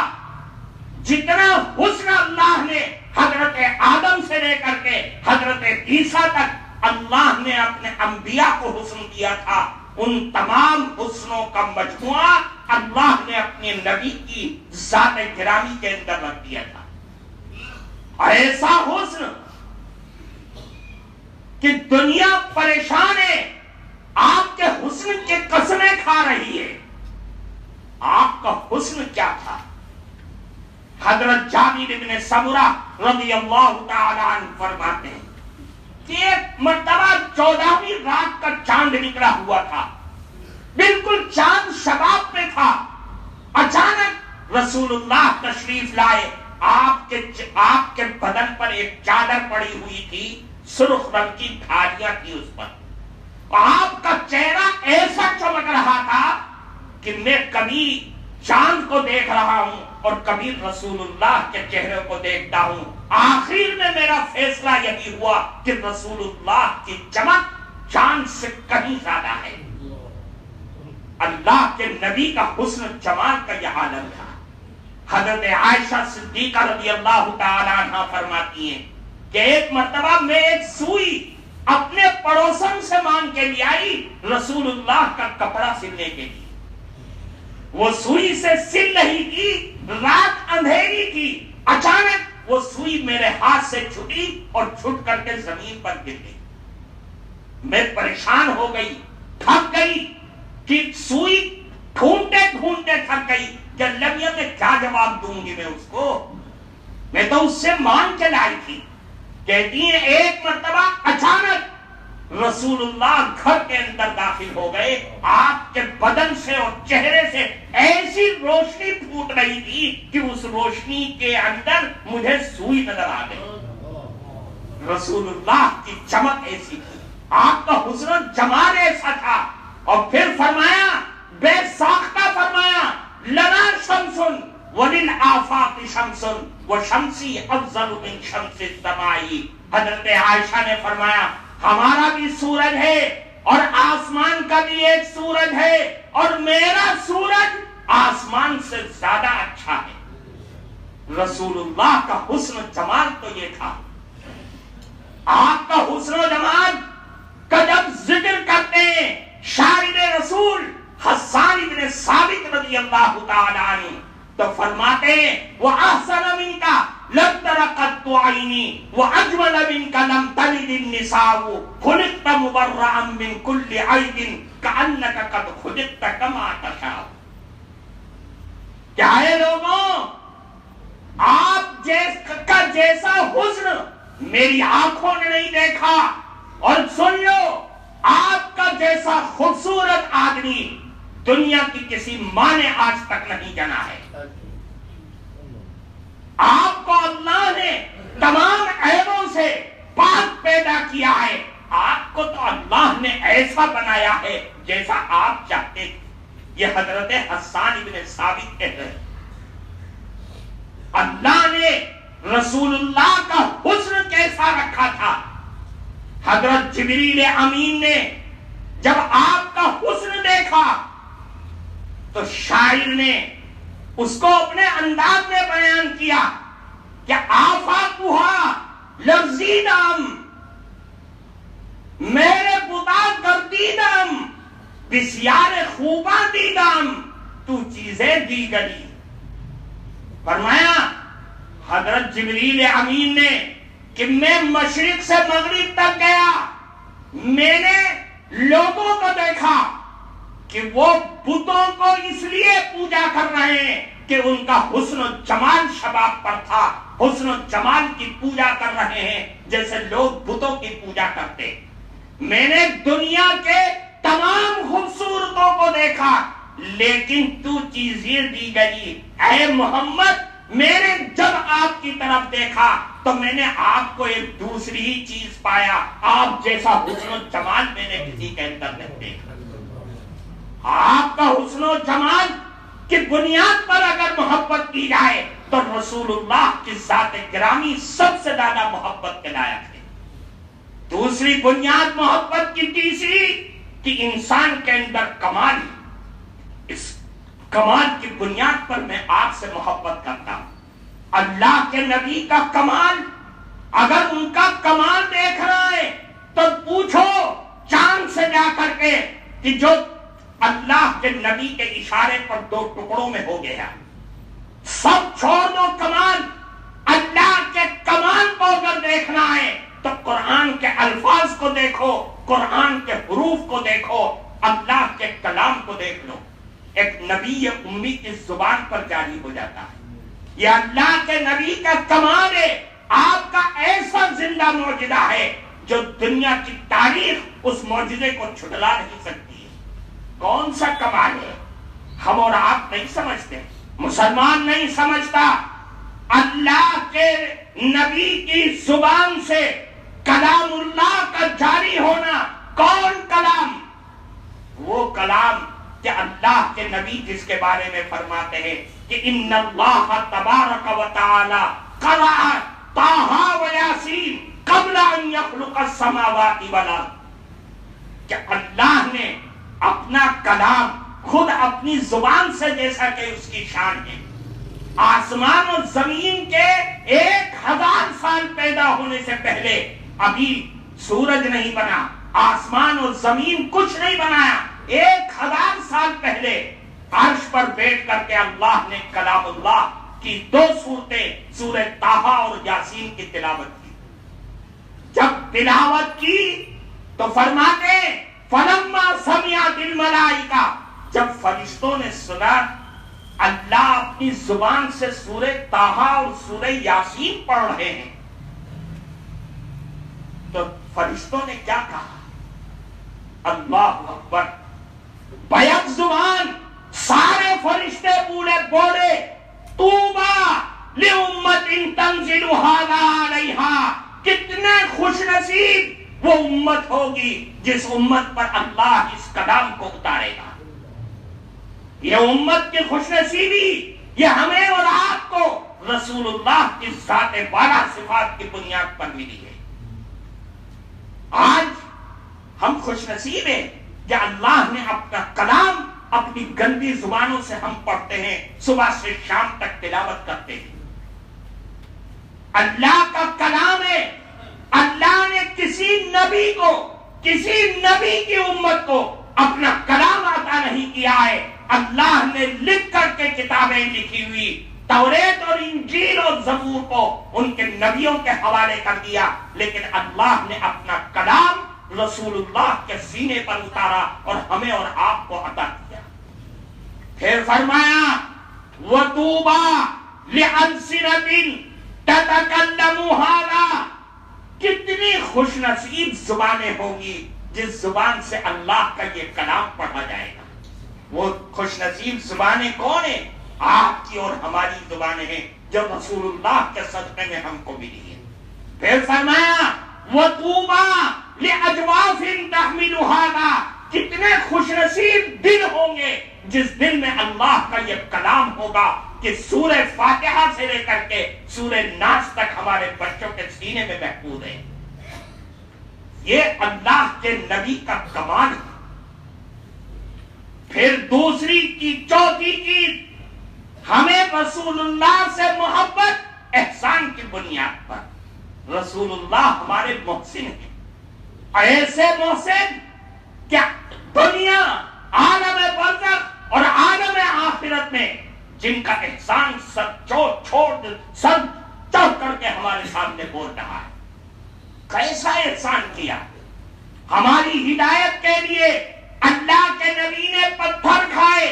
جتنا حسن اللہ نے حضرت آدم سے لے کر کے حضرت عیسیٰ تک اللہ نے اپنے انبیاء کو حسن دیا تھا، ان تمام حسنوں کا مجموعہ اللہ نے اپنے نبی کی ذات گرامی کے اندر رکھ دیا تھا۔ ایسا حسن کہ دنیا پریشان ہے، آپ کے حسن کی قسمیں کھا رہی ہے۔ آپ کا حسن کیا تھا؟ حضرت جابر بن سمرہ رضی اللہ تعالی عنہ فرماتے ہیں کہ ایک مرتبہ 14ویں رات کا چاند نکلا ہوا تھا، بالکل چاند شباب پہ تھا، اچانک رسول اللہ تشریف لائے. آپ کے بدن پر ایک چادر پڑی ہوئی تھی, سرخ رنگ کی دھاریاں تھی اس پر. آپ کا چہرہ ایسا چمک رہا تھا کہ میں کبھی چاند کو دیکھ رہا ہوں اور کبھی رسول اللہ کے چہرے کو دیکھتا ہوں. آخر میں میرا فیصلہ یہی ہوا کہ رسول اللہ کی چمک چاند سے کہیں زیادہ ہے. اللہ کے نبی کا حسن جمال کا یہ عالم تھا. حضرت عائشہ صدیقہ رضی اللہ تعالی عنہ فرماتی ہیں کہ ایک مرتبہ میں ایک سوئی اپنے پڑوسن سے مانگ کے لے آئی رسول اللہ کا کپڑا سلنے کے لیے. وہ سوئی سے سل رہی تھی, رات اندھیری تھی. اچانک وہ سوئی میرے ہاتھ سے چھٹی اور چھٹ کر کے زمین پر گر گئی. میں پریشان ہو گئی, تھک گئی کہ سوئی ڈھونڈتے ڈھونڈتے تھک گئی کہ اللہ میں کیا جواب دوں گی میں اس کو. میں تو اس سے مانگ کے لائی تھی. کہتی ہیں ایک مرتبہ اچانک رسول اللہ گھر کے اندر داخل ہو گئے. آپ کے بدن سے اور چہرے سے ایسی روشنی پھوٹ رہی تھی کہ اس روشنی کے اندر مجھے سوئی نظر آ گئی. رسول اللہ کی چمک ایسی تھی, آپ کا حسن و جمال ایسا تھا. اور پھر فرمایا, بے ساختہ فرمایا, لنا شمسن وللآفاق شمسن وشمسی افضل من شمس السماء. حضرت عائشہ نے فرمایا ہمارا بھی سورج ہے اور آسمان کا بھی ایک سورج ہے اور میرا سورج آسمان سے زیادہ اچھا ہے. رسول اللہ کا حسن و جمال تو یہ تھا. آپ کا حسن و جمال کا جب ذکر کرتے ہیں شاعر رسول حسان بن ثابت رضی اللہ تعالی عنہ تو فرماتے ہیں وَأَحْسَنَ مِنْكَ لَمْ تَرَ قَطُّ عَيْنِي وَأَجْمَلَ مِنْكَ لَمْ تَلِدِ النِّسَاءُ خُلِقْتَ مُبَرَّأً مِنْ كُلِّ عَيْبٍ كَأَنَّكَ قَدْ خُلِقْتَ كَمَا تَشَاءُ. کیا ہے لوگوں, آپ کا جیسا حسن میری آنکھوں نے نہیں دیکھا. اور سن لو, آپ کا جیسا خوبصورت آدمی دنیا کی کسی ماں نے آج تک نہیں جنا ہے. آپ کو اللہ نے تمام عیبوں سے پاک پیدا کیا ہے. آپ کو تو اللہ نے ایسا بنایا ہے جیسا آپ چاہتے تھے. یہ حضرت حسان بن ثابت کہتے ہیں اللہ نے رسول اللہ کا حسن کیسا رکھا تھا. حضرت جبریل امین نے جب آپ کا حسن دیکھا تو شاعر نے اس کو اپنے انداز میں بیان کیا کہ آفاقہا لرزیدم, میرے بتا گردیدم, بسیار خوباں دیدم, تو چیزیں دی گلی. فرمایا حضرت جبریل امین نے کہ میں مشرق سے مغرب تک گیا, میں نے لوگوں کو دیکھا کہ وہ بتوں کو اس لیے پوجا کر رہے ہیں کہ ان کا حسن و جمال شباب پر تھا. حسن و جمال کی پوجا کر رہے ہیں جیسے لوگ بتوں کی پوجا کرتے. میں نے دنیا کے تمام خوبصورتوں کو دیکھا لیکن تو چیزیں دی گئی. اے محمد, میرے جب آپ کی طرف دیکھا تو میں نے آپ کو ایک دوسری ہی چیز پایا. آپ جیسا حسن و جمال میں نے کسی کے اندر نہیں دیکھا. آپ کا حسن و جمال کی بنیاد پر اگر محبت کی جائے تو رسول اللہ کی ذات گرامی سب سے زیادہ محبت کے لائق ہے. دوسری بنیاد محبت کی تیسری کہ انسان کے اندر کمال. اس کمال کی بنیاد پر میں آپ سے محبت کرتا ہوں. اللہ کے نبی کا کمال, اگر ان کا کمال دیکھ رہا ہے تو پوچھو چاند سے جا کر کے کہ جو اللہ کے نبی کے اشارے پر 2 ٹکڑوں میں ہو گیا, سب چھوڑ دو کمال. اللہ کے کمال کو اگر دیکھنا ہے تو قرآن کے الفاظ کو دیکھو, قرآن کے حروف کو دیکھو, اللہ کے کلام کو دیکھ لو. ایک نبی امی کی زبان پر جاری ہو جاتا ہے. یہ اللہ کے نبی کا کمال ہے. آپ کا ایسا زندہ معجزہ ہے جو دنیا کی تاریخ اس معجزے کو چھٹلا نہیں سکتی. کون سا کمال ہے؟ ہم اور آپ نہیں سمجھتے، مسلمان نہیں سمجھتا۔ اللہ کے نبی کی زبان سے کلام اللہ کا جاری ہونا، کون کلام؟ وہ کلام کہ اللہ کے نبی جس کے بارے میں فرماتے ہیں کہ ان اللہ تبارک و تعالی قرأ طٰہٰ و یاسین قبل ان یخلق السماوات والارض، کہ اللہ نے اپنا کلام خود اپنی زبان سے، جیسا کہ اس کی شان ہے، آسمان اور زمین کے 1000 سال پیدا ہونے سے پہلے، ابھی سورج نہیں بنا، آسمان اور زمین کچھ نہیں بنایا، 1000 سال پہلے عرش پر بیٹھ کر کے اللہ نے کلام اللہ کی 2 سورتیں سورہ طٰہٰ اور یاسین کی تلاوت کی۔ جب تلاوت کی تو فرماتے فلما سمعت الملائکہ، جب فرشتوں نے سنا اللہ اپنی زبان سے سورہ طٰہٰ اور سورہ یاسین پڑھ رہے ہیں، تو فرشتوں نے کیا کہا؟ اللہ اکبر! بیک زبان سارے فرشتے بولے طوبیٰ لأمت تنزل ھذا علیہا، کتنے خوش نصیب وہ امت ہوگی جس امت پر اللہ اس کلام کو اتارے گا۔ یہ امت کی خوش نصیبی یہ ہمیں اور آپ کو رسول اللہ کی ذات بالا صفات کی بنیاد پر ملی ہے۔ آج ہم خوش نصیب ہیں کہ اللہ نے اپنا کلام اپنی گندی زبانوں سے ہم پڑھتے ہیں، صبح سے شام تک تلاوت کرتے ہیں۔ اللہ کا کلام ہے، اللہ نے کسی نبی کو، کسی نبی کی امت کو اپنا کلام عطا نہیں کیا ہے۔ اللہ نے لکھ کر کے کتابیں لکھی ہوئی، توریت اور انجیل اور زبور کو ان کے نبیوں کے حوالے کر دیا، لیکن اللہ نے اپنا کلام رسول اللہ کے سینے پر اتارا اور ہمیں اور آپ کو عطا کیا۔ پھر فرمایا وَطُوبَىٰ لِأَلْسِنَةٍ تَتَكَلَّمُ هَٰذَا، کتنی خوش نصیب زبانیں ہوں گی جس زبان سے اللہ کا یہ کلام پڑھا جائے گا۔ وہ خوش نصیب زبانیں کون ہیں؟ آپ کی اور ہماری زبانیں ہیں جو رسول اللہ کے صدقے میں ہم کو ملی ہیں۔ پھر فرمایا وَطُوبَىٰ لِأَجْوَافٍ تَحْمِلُ هَٰذَا، کتنے خوش نصیب دل ہوں گے جس دل میں اللہ کا یہ کلام ہوگا کہ سورہ فاتحہ سے لے کر کے سورہ ناس تک ہمارے بچوں کے سینے میں محفوظ ہے۔ یہ اللہ کے نبی کا کمال ہے۔ پھر دوسری کی چوتھی چیز، ہمیں رسول اللہ سے محبت احسان کی بنیاد پر۔ رسول اللہ ہمارے محسن ہیں، ایسے محسن کیا دنیا، عالم برزخ اور عالم آخرت میں جن کا احسان سب چڑھ کر کے ہمارے سامنے بول رہا ہے۔ کیسا احسان کیا؟ ہماری ہدایت کے لیے اللہ کے نبی نے پتھر کھائے،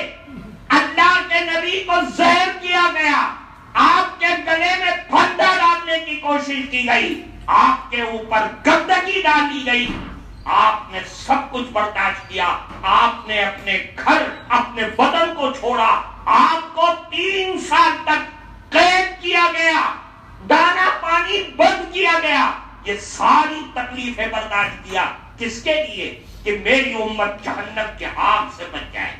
اللہ کے نبی کو زہر کیا گیا، آپ کے گلے میں پھندا ڈالنے کی کوشش کی گئی، آپ کے اوپر گندگی ڈالی گئی، آپ نے سب کچھ برداشت کیا، آپ نے اپنے گھر، اپنے وطن کو چھوڑا، آپ کو 3 سال تک قید کیا گیا، دانا پانی بند کیا گیا، یہ ساری تکلیفیں برداشت کیا، کس کے لیے؟ کہ میری امت جہنم کے آگ سے بچ جائے۔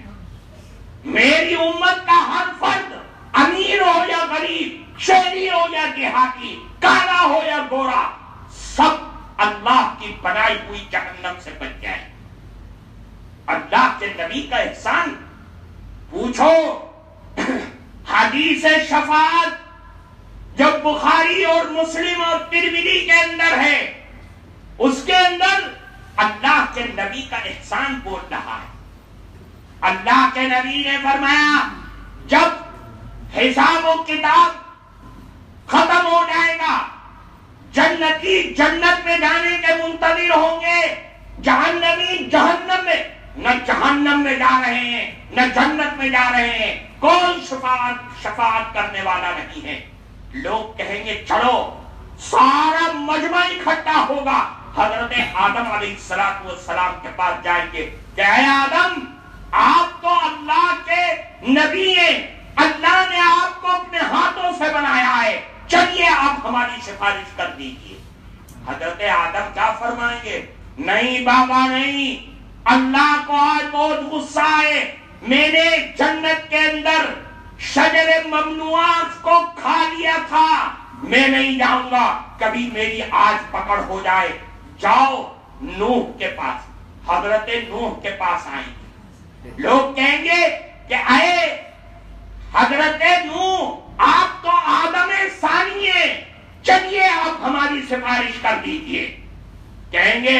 میری امت کا ہر فرد، امیر ہو یا غریب، شہری ہو یا دیہاتی، کالا ہو یا گورا، سب اللہ کی بنائی ہوئی جہنم سے بچ جائے۔ اللہ کے نبی کا احسان پوچھو، حدیث شفاعت جو بخاری اور مسلم اور ترمذی کے اندر ہے، اس کے اندر اللہ کے نبی کا احسان بول رہا ہے۔ اللہ کے نبی نے فرمایا جب حساب و کتاب ختم ہو جائے گا، جنتی جنت میں جانے کے منتظر ہوں گے، جہنمی جہنم میں، نہ جہنم میں جا رہے ہیں نہ جنت میں جا رہے ہیں، کوئی شفاعت کرنے والا نہیں ہے۔ لوگ کہیں گے چلو، سارا مجمع اکٹھا ہوگا، حضرت آدم علیہ السلام کے پاس جائیں گے کہ اے آدم، آپ تو اللہ کے نبی ہیں، اللہ نے آپ کو اپنے ہاتھوں سے بنایا ہے، چلیے آپ ہماری سفارش کر دیجئے۔ حضرت آدم کیا فرمائیں گے؟ نہیں بابا نہیں، اللہ کو آج بہت غصہ ہے، میں نے جنت کے اندر شجر ممنوعہ کو کھا لیا تھا، میں نہیں جاؤں گا، کبھی میری آج پکڑ ہو جائے۔ جاؤ نوح کے پاس، حضرت نوح کے پاس آئیں گے، لوگ کہیں گے کہ اے حضرت نوح آپ تو آدم ثانی ہیں، چلیے آپ ہماری سفارش کر دیجئے۔ کہیں گے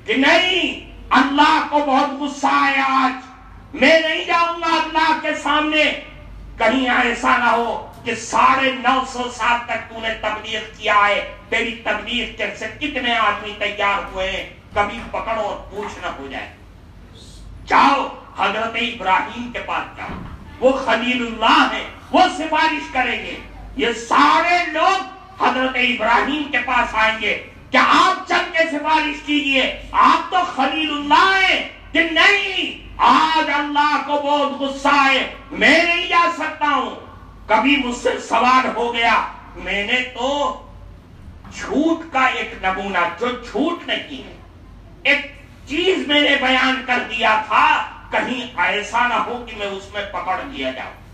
کہ نہیں، اللہ کو بہت غصہ ہے آج، میں نہیں جاؤں گا اللہ کے سامنے۔ کہیں ایسا نہ ہو کہ 950 سال تک تو نے تبلیغ کیا ہے، تیری تبلیغ کے سے کتنے آدمی تیار ہوئے ہیں، کبھی پکڑو اور پوچھ نہ ہو جائے۔ جاؤ حضرت ابراہیم کے پاس جاؤ، وہ خلیل اللہ ہیں، وہ سفارش کریں گے۔ یہ سارے لوگ حضرت ابراہیم کے پاس آئیں گے کہ آپ چل کے سفارش کیجئے، آپ تو خلیل اللہ ہیں، کہ نہیں آج اللہ کو بہت غصہ ہے، میں نہیں جا سکتا ہوں۔ کبھی مجھ سے سوال ہو گیا، میں نے تو جھوٹ کا ایک نمونہ جو جھوٹ نہیں ہے، ایک چیز میں نے بیان کر دیا تھا، کہیں ایسا نہ ہو کہ میں اس میں پکڑ لیا جاؤں۔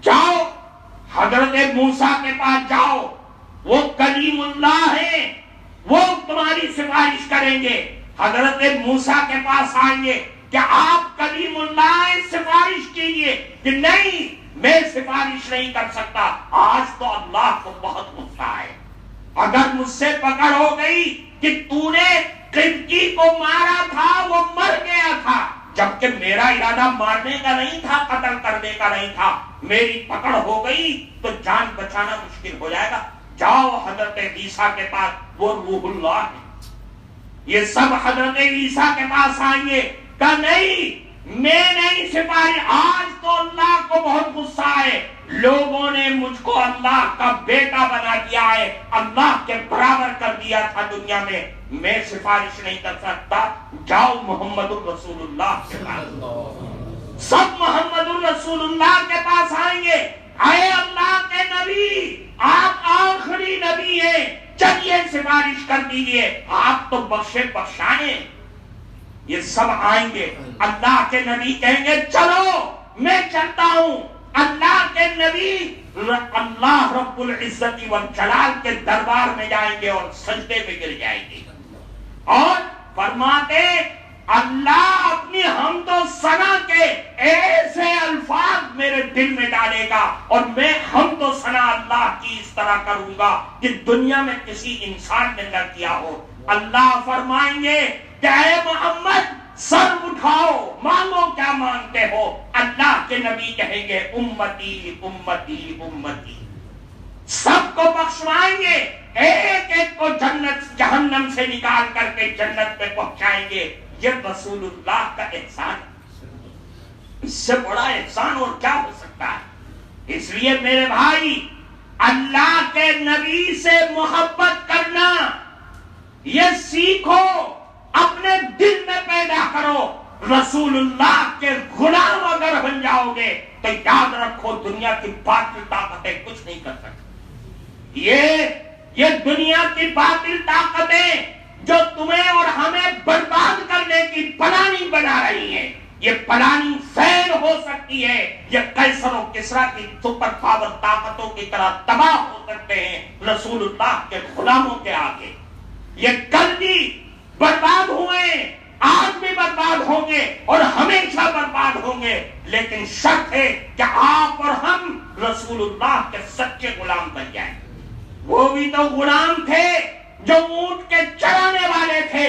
جاؤ حضرت موسیٰ کے پاس جاؤ، وہ کلیم اللہ ہیں، وہ تمہاری سفارش کریں گے۔ حضرت موسیٰ کے پاس آئیں گے کہ آپ کلیم اللہ ہیں، سفارش کیجئے، کہ نہیں میں سفارش نہیں کر سکتا، آج تو اللہ کو بہت غصہ ہے، اگر مجھ سے پکڑ ہو گئی کہ تو نے قبطی کو مارا تھا، وہ مر گیا تھا، جبکہ میرا ارادہ مارنے کا نہیں تھا، قتل کرنے کا نہیں تھا، میری پکڑ ہو گئی تو جان بچانا مشکل ہو جائے گا۔ جاؤ حضرت عیسیٰ کے پاس، وہ روح اللہ ہے۔ یہ سب حضرت عیسیٰ کے پاس آئیں گے کہ نہیں میں نہیں سفارش، آج تو اللہ کو بہت غصہ ہے، لوگوں نے مجھ کو اللہ کا بیٹا بنا دیا ہے، اللہ کے برابر کر دیا تھا دنیا میں سفارش نہیں کر سکتا۔ جاؤ محمد الرسول اللہ کے پاس، سب محمد الرسول اللہ کے پاس آئیں گے، اے اللہ کے نبی آپ آخری نبی ہیں، چلیے سفارش کر دیجئے، آپ تو بخشے بخشائیں۔ یہ سب آئیں گے، اللہ کے نبی کہیں گے چلو میں چلتا ہوں۔ اللہ کے نبی اللہ رب العزت والجلال کے دربار میں جائیں گے اور سجدے میں گر جائیں گے اور فرماتے اللہ اپنی حمد و ثنا کے ایسے الفاظ میرے دل میں ڈالے گا اور میں حمد و ثنا اللہ کی اس طرح کروں گا کہ دنیا میں کسی انسان نے نہ کیا ہو۔ اللہ فرمائیں گے کہ اے محمد سر اٹھاؤ، مانگو کیا مانگتے ہو۔ اللہ کے نبی کہیں گے امتی امتی امتی، سب کو بخشوائیں گے، ایک ایک کو جنت جہنم سے نکال کر کے جنت میں پہنچائیں گے۔ یہ رسول اللہ کا احسان، اس سے بڑا احسان اور کیا ہو سکتا ہے؟ اس لیے میرے بھائی، اللہ کے نبی سے محبت کرنا یہ سیکھو، اپنے دل میں پیدا کرو۔ رسول اللہ کے غلام اگر بن جاؤ گے تو یاد رکھو دنیا کی باطل طاقتیں کچھ نہیں کر سکتی۔ یہ دنیا کی باطل طاقتیں جو تمہیں اور ہمیں برباد کرنے کی پلانی بنا رہی ہیں، یہ پلانی فیل ہو سکتی ہے، یہ قیصر و کسریٰ کی سپر پاور طاقتوں کی طرح تباہ ہو سکتے ہیں رسول اللہ کے غلاموں کے آگے۔ یہ کل بھی برباد ہوئے، آج بھی برباد ہوں گے اور ہمیشہ برباد ہوں گے، لیکن شرط ہے کہ آپ اور ہم رسول اللہ کے سچے غلام بن جائیں۔ وہ بھی تو غلام تھے جو اونٹ کے چرانے والے تھے،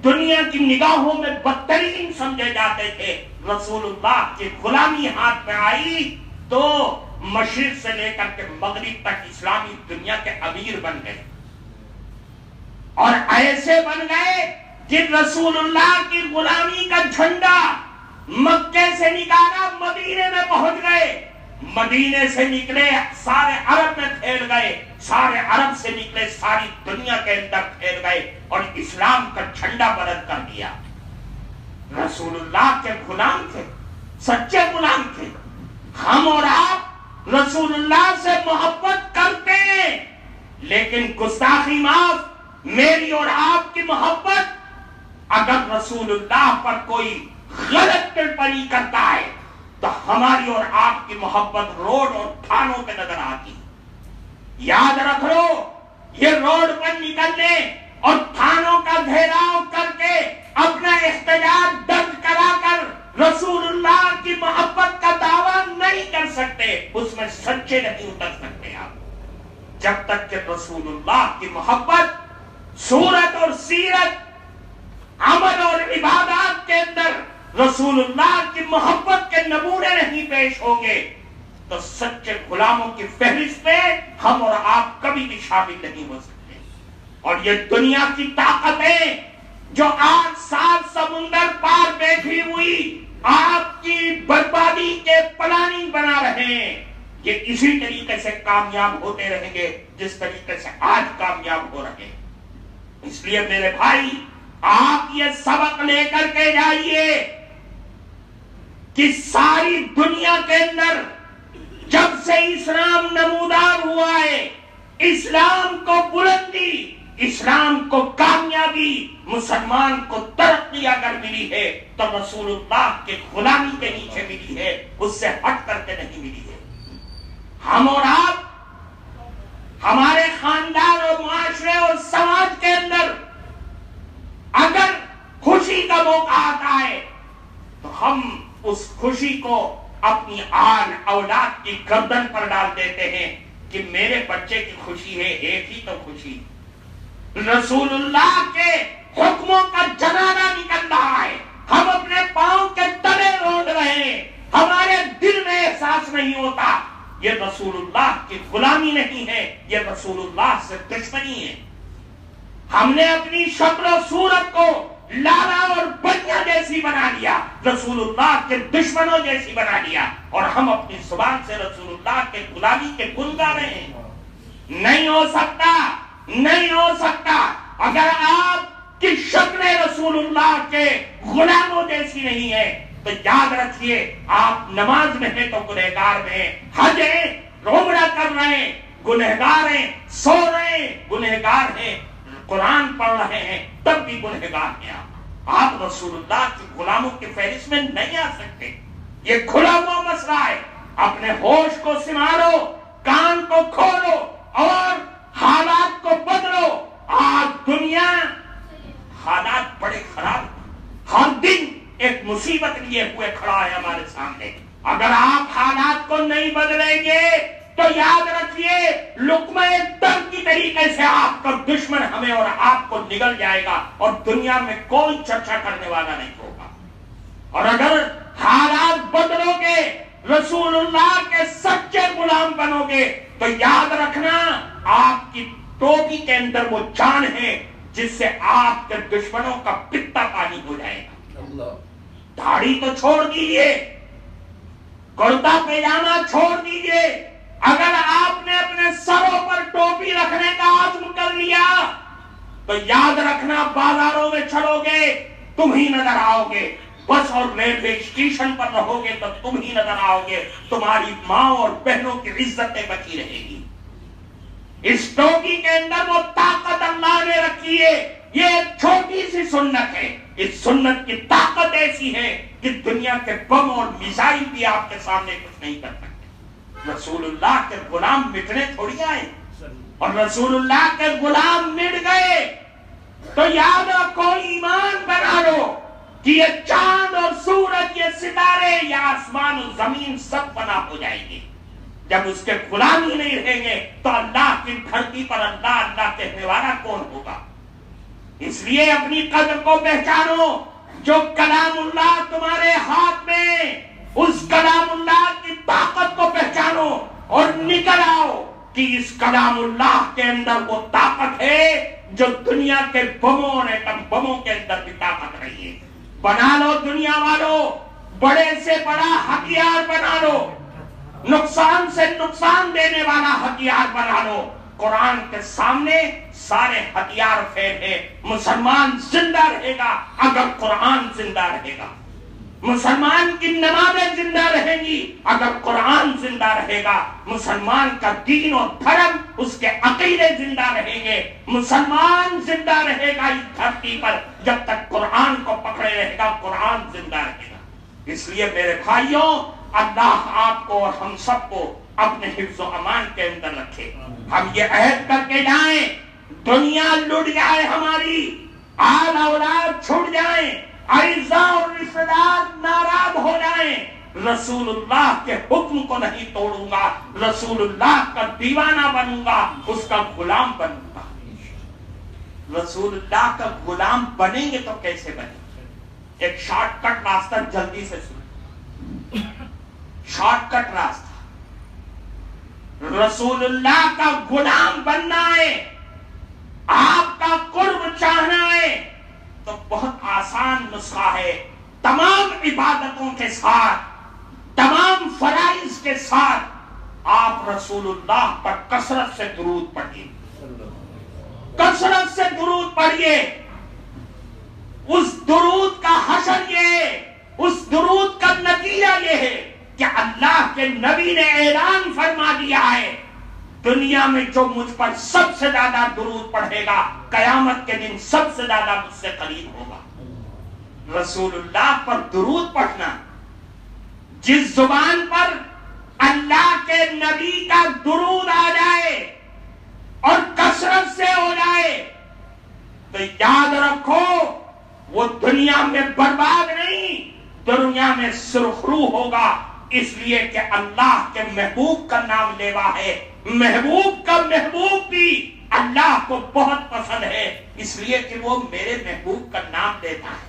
دنیا کی نگاہوں میں بدترین سمجھے جاتے تھے، رسول اللہ کی غلامی ہاتھ میں آئی تو مشرق سے لے کر کے مغرب تک اسلامی دنیا کے امیر بن گئے اور ایسے بن گئے کہ رسول اللہ کی غلامی کا جھنڈا مکے سے نکالا، مدینے میں پہنچ گئے، مدینے سے نکلے سارے عرب میں پھیل گئے، سارے عرب سے نکلے ساری دنیا کے اندر پھیل گئے اور اسلام کا جھنڈا بلند کر دیا۔ رسول اللہ کے غلام تھے، سچے غلام تھے. ہم اور آپ رسول اللہ سے محبت کرتے ہیں، لیکن گستاخی معاف، میری اور آپ کی محبت اگر رسول اللہ پر کوئی غلط ٹپڑی کرتا ہے تو ہماری اور آپ کی محبت روڈ اور تھانوں پہ نظر آتی. یاد رکھ لو، یہ روڈ پر نکلنے اور تھانوں کا گھیراؤ کر کے اپنا احتجاج درج کرا کر رسول اللہ کی محبت کا دعویٰ نہیں کر سکتے، اس میں سچے نہیں اتر سکتے آپ. جب تک کہ رسول اللہ کی محبت صورت اور سیرت، عمل اور عبادات کے اندر رسول اللہ کی محبت کے نمونے نہیں پیش ہوں گے تو سچے غلاموں کی فہرست میں ہم اور آپ کبھی بھی شامل نہیں ہو سکتے. اور یہ دنیا کی طاقتیں جو آج 7 سمندر پار بیٹھی ہوئی آپ کی بربادی کے پلاننگ بنا رہے ہیں، یہ اسی طریقے سے کامیاب ہوتے رہیں گے جس طریقے سے آج کامیاب ہو رہے ہیں. اس لیے میرے بھائی، آپ یہ سبق لے کر کے جائیے کہ ساری دنیا کے اندر جب سے اسلام نمودار ہوا ہے، اسلام کو بلندی، اسلام کو کامیابی، مسلمان کو ترقی اگر ملی ہے تو رسول اللہ کے غلامی کے نیچے ملی ہے، اس سے ہٹ کر کے نہیں ملی ہے. ہم اور آپ، ہمارے خاندان اور معاشرے اور سماج کے اندر اگر خوشی کا موقع آتا ہے تو ہم اس خوشی کو اپنی آل اولاد کی گردن پر ڈال دیتے ہیں کہ میرے بچے کی خوشی ہے، ایک ہی تو خوشی. رسول اللہ کے حکموں کا جنازہ نکل رہا ہے، ہم اپنے پاؤں کے تلے روند رہے ہیں، ہمارے دل میں احساس نہیں ہوتا. یہ رسول اللہ کی غلامی نہیں ہے، یہ رسول اللہ سے دشمنی ہے. ہم نے اپنی شکل و صورت کو لالا اور بنیا جیسی بنا لیا، رسول اللہ کے دشمنوں جیسی بنا لیا، اور ہم اپنی زبان سے رسول اللہ کے غلامی کے گن گا رہے ہیں. نہیں ہو سکتا، نہیں ہو سکتا. اگر آپ کی شکل رسول اللہ کے غلاموں جیسی نہیں ہے تو یاد رکھیے آپ نماز میں ہیں تو گنہگار میں ہیں، حج ہیں، عمرہ کر رہے ہیں گنہگار ہیں، سو رہے ہیں گنہگار ہیں، قرآن پڑھ رہے ہیں تب بھی گنہگار ہیں. آپ رسول اللہ کے غلاموں کی فہرست میں نہیں آ سکتے. یہ کھلا ہوا مسئلہ ہے. اپنے ہوش کو سنبھالو، کان کو کھولو اور حالات کو بدلو. آج دنیا حالات بڑے خراب، ہر دن ایک مصیبت لیے ہوئے کھڑا ہے ہمارے سامنے. اگر آپ حالات کو نہیں بدلیں گے تو یاد رکھیے لقمہ تر کی طریقے سے آپ کا دشمن ہمیں اور آپ کو نگل جائے گا اور دنیا میں کوئی چرچا کرنے والا نہیں ہوگا. اور اگر حالات بدلو گے، رسول اللہ کے سچے غلام بنو گے تو یاد رکھنا آپ کی ٹوپی کے اندر وہ جان ہے جس سے آپ کے دشمنوں کا پتا پانی ہو جائے گا. داڑھی تو چھوڑ دیجیے، کرتا پیجامہ چھوڑ دیجیے. اگر آپ نے اپنے سروں پر ٹوپی رکھنے کا عزم کر لیا تو یاد رکھنا بازاروں میں چلو گے تم ہی نظر آؤ گے، بس اور ریلوے اسٹیشن پر رہو گے تو تم ہی نظر آؤ گے. تمہاری ماں اور بہنوں کی عزتیں بچی رہے گی. اس ٹوپی کے اندر وہ طاقت اللہ نے رکھی ہے. یہ ایک چھوٹی سی سنت ہے. اس سنت کی طاقت ایسی ہے کہ دنیا کے بم اور میزائل بھی آپ کے سامنے کچھ نہیں کر سکتے. رسول اللہ کے غلام مٹنے تھوڑی آئے، اور رسول اللہ کے غلام مٹ گئے تو یاد رکھو، ایمان بنا لو کہ یہ چاند اور سورج، یہ ستارے، یہ آسمان اور زمین سب فنا ہو جائیں گے. جب اس کے غلام ہی نہیں رہیں گے تو اللہ کی دھرتی پر اللہ اللہ کہنے والا کون ہوگا؟ اس لیے اپنی قدر کو پہچانو. جو کلام اللہ تمہارے ہاتھ میں، اس کلام اللہ کی طاقت کو پہچانو اور نکل آؤ کہ اس کلام اللہ کے اندر وہ طاقت ہے جو دنیا کے بموں اور ایٹم بموں کے اندر بھی طاقت رہی ہے. بنا لو دنیا والوں، بڑے سے بڑا ہتھیار بنا لو، نقصان سے نقصان دینے والا ہتھیار بنا لو. قرآن کے سامنے سارے ہتھیار فیل ہے. مسلمان زندہ رہے گا اگر قرآن زندہ رہے گا. مسلمان کی نمازیں زندہ رہیں گی اگر قرآن زندہ رہے گا. مسلمان کا دین اور دھرم اس کے عقیدے زندہ رہیں گے. مسلمان زندہ رہے گا اس دھرتی پر جب تک قرآن کو پکڑے رہے گا. قرآن زندہ رہے گا. اس لیے میرے بھائیوں اللہ آپ کو اور ہم سب کو اپنے حفظ و امان کے اندر رکھے. ہم یہ عہد کر کے جائیں دنیا لٹ جائے ہماری, آل اولاد چھوٹ جائیں, اعزاء اور رشتہ دار ناراض ہو جائیں, رسول اللہ کے حکم کو نہیں توڑوں گا, رسول اللہ کا دیوانہ بنوں گا, اس کا غلام بنوں گا. رسول اللہ کا غلام بنیں گے تو کیسے بنیں گے؟ ایک شارٹ کٹ راستہ جلدی سے سنیں. شارٹ کٹ راستہ رسول اللہ کا غلام بننا ہے, آپ کا قرب چاہنا ہے تو بہت آسان نسخہ ہے. تمام عبادتوں کے ساتھ, تمام فرائض کے ساتھ آپ رسول اللہ پر کثرت سے درود پڑھیے, کثرت سے درود پڑھیے. اس درود کا حشر یہ ہے, اس درود کا نتیجہ یہ ہے کہ اللہ کے نبی نے اعلان فرما دیا ہے دنیا میں جو مجھ پر سب سے زیادہ درود پڑھے گا قیامت کے دن سب سے زیادہ مجھ سے قریب ہوگا. رسول اللہ پر درود پڑھنا, جس زبان پر اللہ کے نبی کا درود آ جائے اور کثرت سے ہو جائے تو یاد رکھو وہ دنیا میں برباد نہیں, دنیا میں سرخرو ہوگا. اس لیے کہ اللہ کے محبوب کا نام لیوا ہے. محبوب کا محبوب بھی اللہ کو بہت پسند ہے, اس لیے کہ وہ میرے محبوب کا نام لیتا ہے.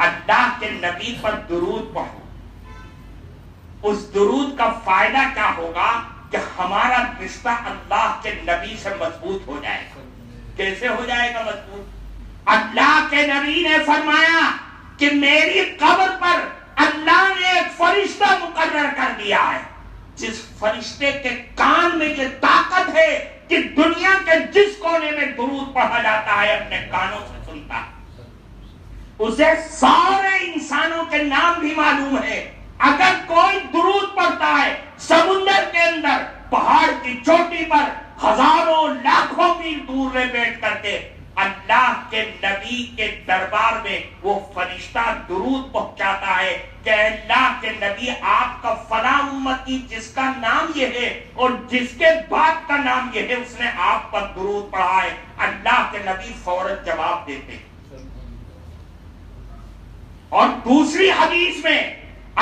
اللہ کے نبی پر درود پڑھو. اس درود کا فائدہ کیا ہوگا کہ ہمارا رشتہ اللہ کے نبی سے مضبوط ہو جائے گا. کیسے ہو جائے گا مضبوط؟ اللہ کے نبی نے فرمایا کہ میری قبر پر اللہ نے ایک فرشتہ مقرر کر دیا ہے, جس فرشتے کے کان میں یہ طاقت ہے کہ دنیا کے جس کونے میں درود پڑھا جاتا ہے اپنے کانوں سے سنتا ہے. اسے سارے انسانوں کے نام بھی معلوم ہے. اگر کوئی درود پڑھتا ہے سمندر کے اندر, پہاڑ کی چوٹی پر, ہزاروں لاکھوں میل دور میں بیٹھ کر کے اللہ کے نبی کے دربار میں وہ فرشتہ درود پہنچاتا ہے کہ اللہ کے نبی آپ کا فلاں امتی جس کا نام یہ ہے اور جس کے باپ کا نام یہ ہے اس نے آپ پر درود پڑھا ہے. اللہ کے نبی فوراً جواب دیتے. اور دوسری حدیث میں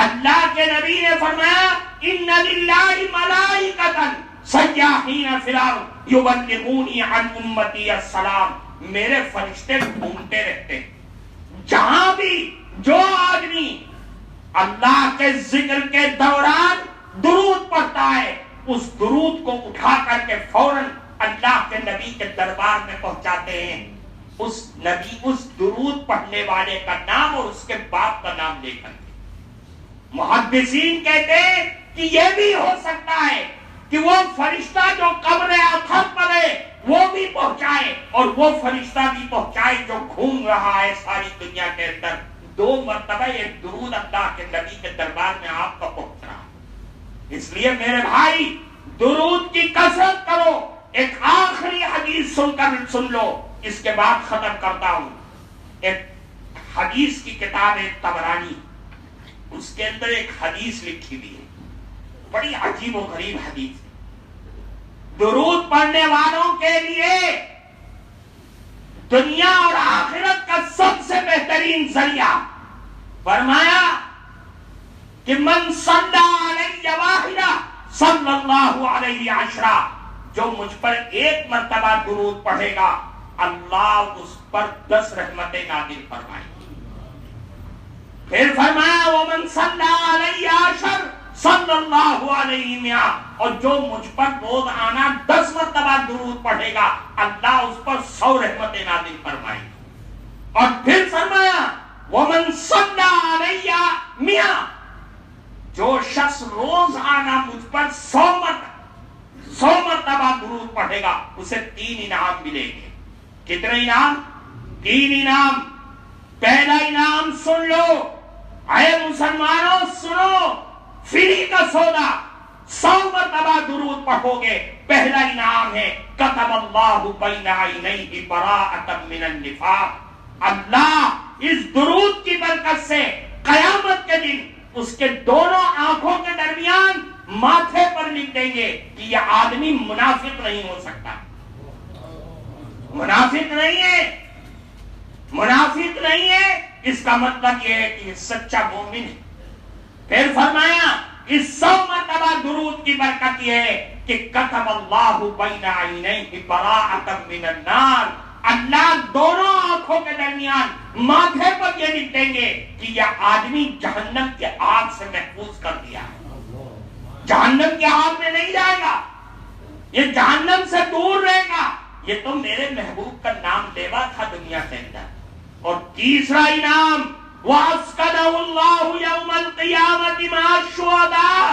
اللہ کے نبی نے فرمایا ان للہ ملائکۃ سیاحین فی الارض یبلغونی عن امتی السلام. میرے فرشتے گھومتے رہتے جہاں بھی جو آدمی اللہ کے ذکر کے دوران درود پڑھتا ہے اس درود کو اٹھا کر کے فوراً اللہ کے نبی کے دربار میں پہنچاتے ہیں. اس نبی اس درود پڑھنے والے کا نام اور اس کے باپ کا نام لے کر. محدثین کہتے ہیں کہ یہ بھی ہو سکتا ہے کہ وہ فرشتہ جو قبر آخرت پر ہے وہ بھی پہنچائے اور وہ فرشتہ بھی پہنچائے جو گھوم رہا ہے ساری دنیا کے اندر. 2 مرتبہ ایک درود اللہ کے نبی کے دربار میں آپ کا پہنچ رہا. اس لیے میرے بھائی درود کی کثرت کرو. ایک آخری حدیث سن لو, اس کے بعد ختم کرتا ہوں. ایک حدیث کی کتاب ہے طبرانی, اس کے اندر ایک حدیث لکھی ہوئی ہے, بڑی عجیب و غریب حدیث. درود پڑھنے والوں کے لیے دنیا اور آخرت کا سب سے بہترین ذریعہ فرمایا کہ من صلی علیہ واحدہ صلی اللہ علیہ عشرہ, جو مجھ پر 1 مرتبہ درود پڑھے گا اللہ اس پر 10 رحمتیں نازل فرمائے. پھر فرمایا ومن صلی علیہ عشر صلی اللہ علیہ مئہ, اور جو مجھ پر روزانہ 10 مرتبہ درود پڑھے گا اللہ اس پر 100 رحمتیں نازل فرمائے. اور پھر فرمایا ومن صلی علیہ مئہ, جو شخص روزانہ مجھ پر 100 مرتبہ درود پڑھے گا اسے 3 انعام ملیں گے. کتنے انعام؟ 3 انعام. پہلا انعام سن لو اے مسلمانوں، سنو، فری کا سودا. 100 مرتبہ درود پڑھو گے. پہلا انعام ہے کتب اللہ بین عینیہ براءۃ من النفاق. اللہ اس درود کی برکت سے قیامت کے دن اس کے دونوں آنکھوں کے درمیان ماتھے پر لکھ دیں گے کہ یہ آدمی منافق نہیں ہو سکتا. منافق نہیں ہے، منافق نہیں ہے. اس کا مطلب یہ ہے کہ یہ سچا مومن ہے. پھر فرمایا اس 100 مرتبہ درود کی برکت یہ ہے کہ کتب اللہ بین عینیہ براءۃ من النار. اللہ دونوں آنکھوں کے درمیان ماتھے پر یہ لکھ دیں گے کہ یہ آدمی جہنم کے آگ سے محفوظ کر دیا ہے. جہنم کے آگ میں نہیں جائے گا، یہ جہنم سے دور رہے گا. یہ تو میرے محبوب کا نام لیوا تھا دنیا کے اندر. اور تیسرا انعام وَأَسْكَنَهُ اللَّهُ يَوْمَ الْقِيَامَةِ مَعَ الشُّهَدَاءِ.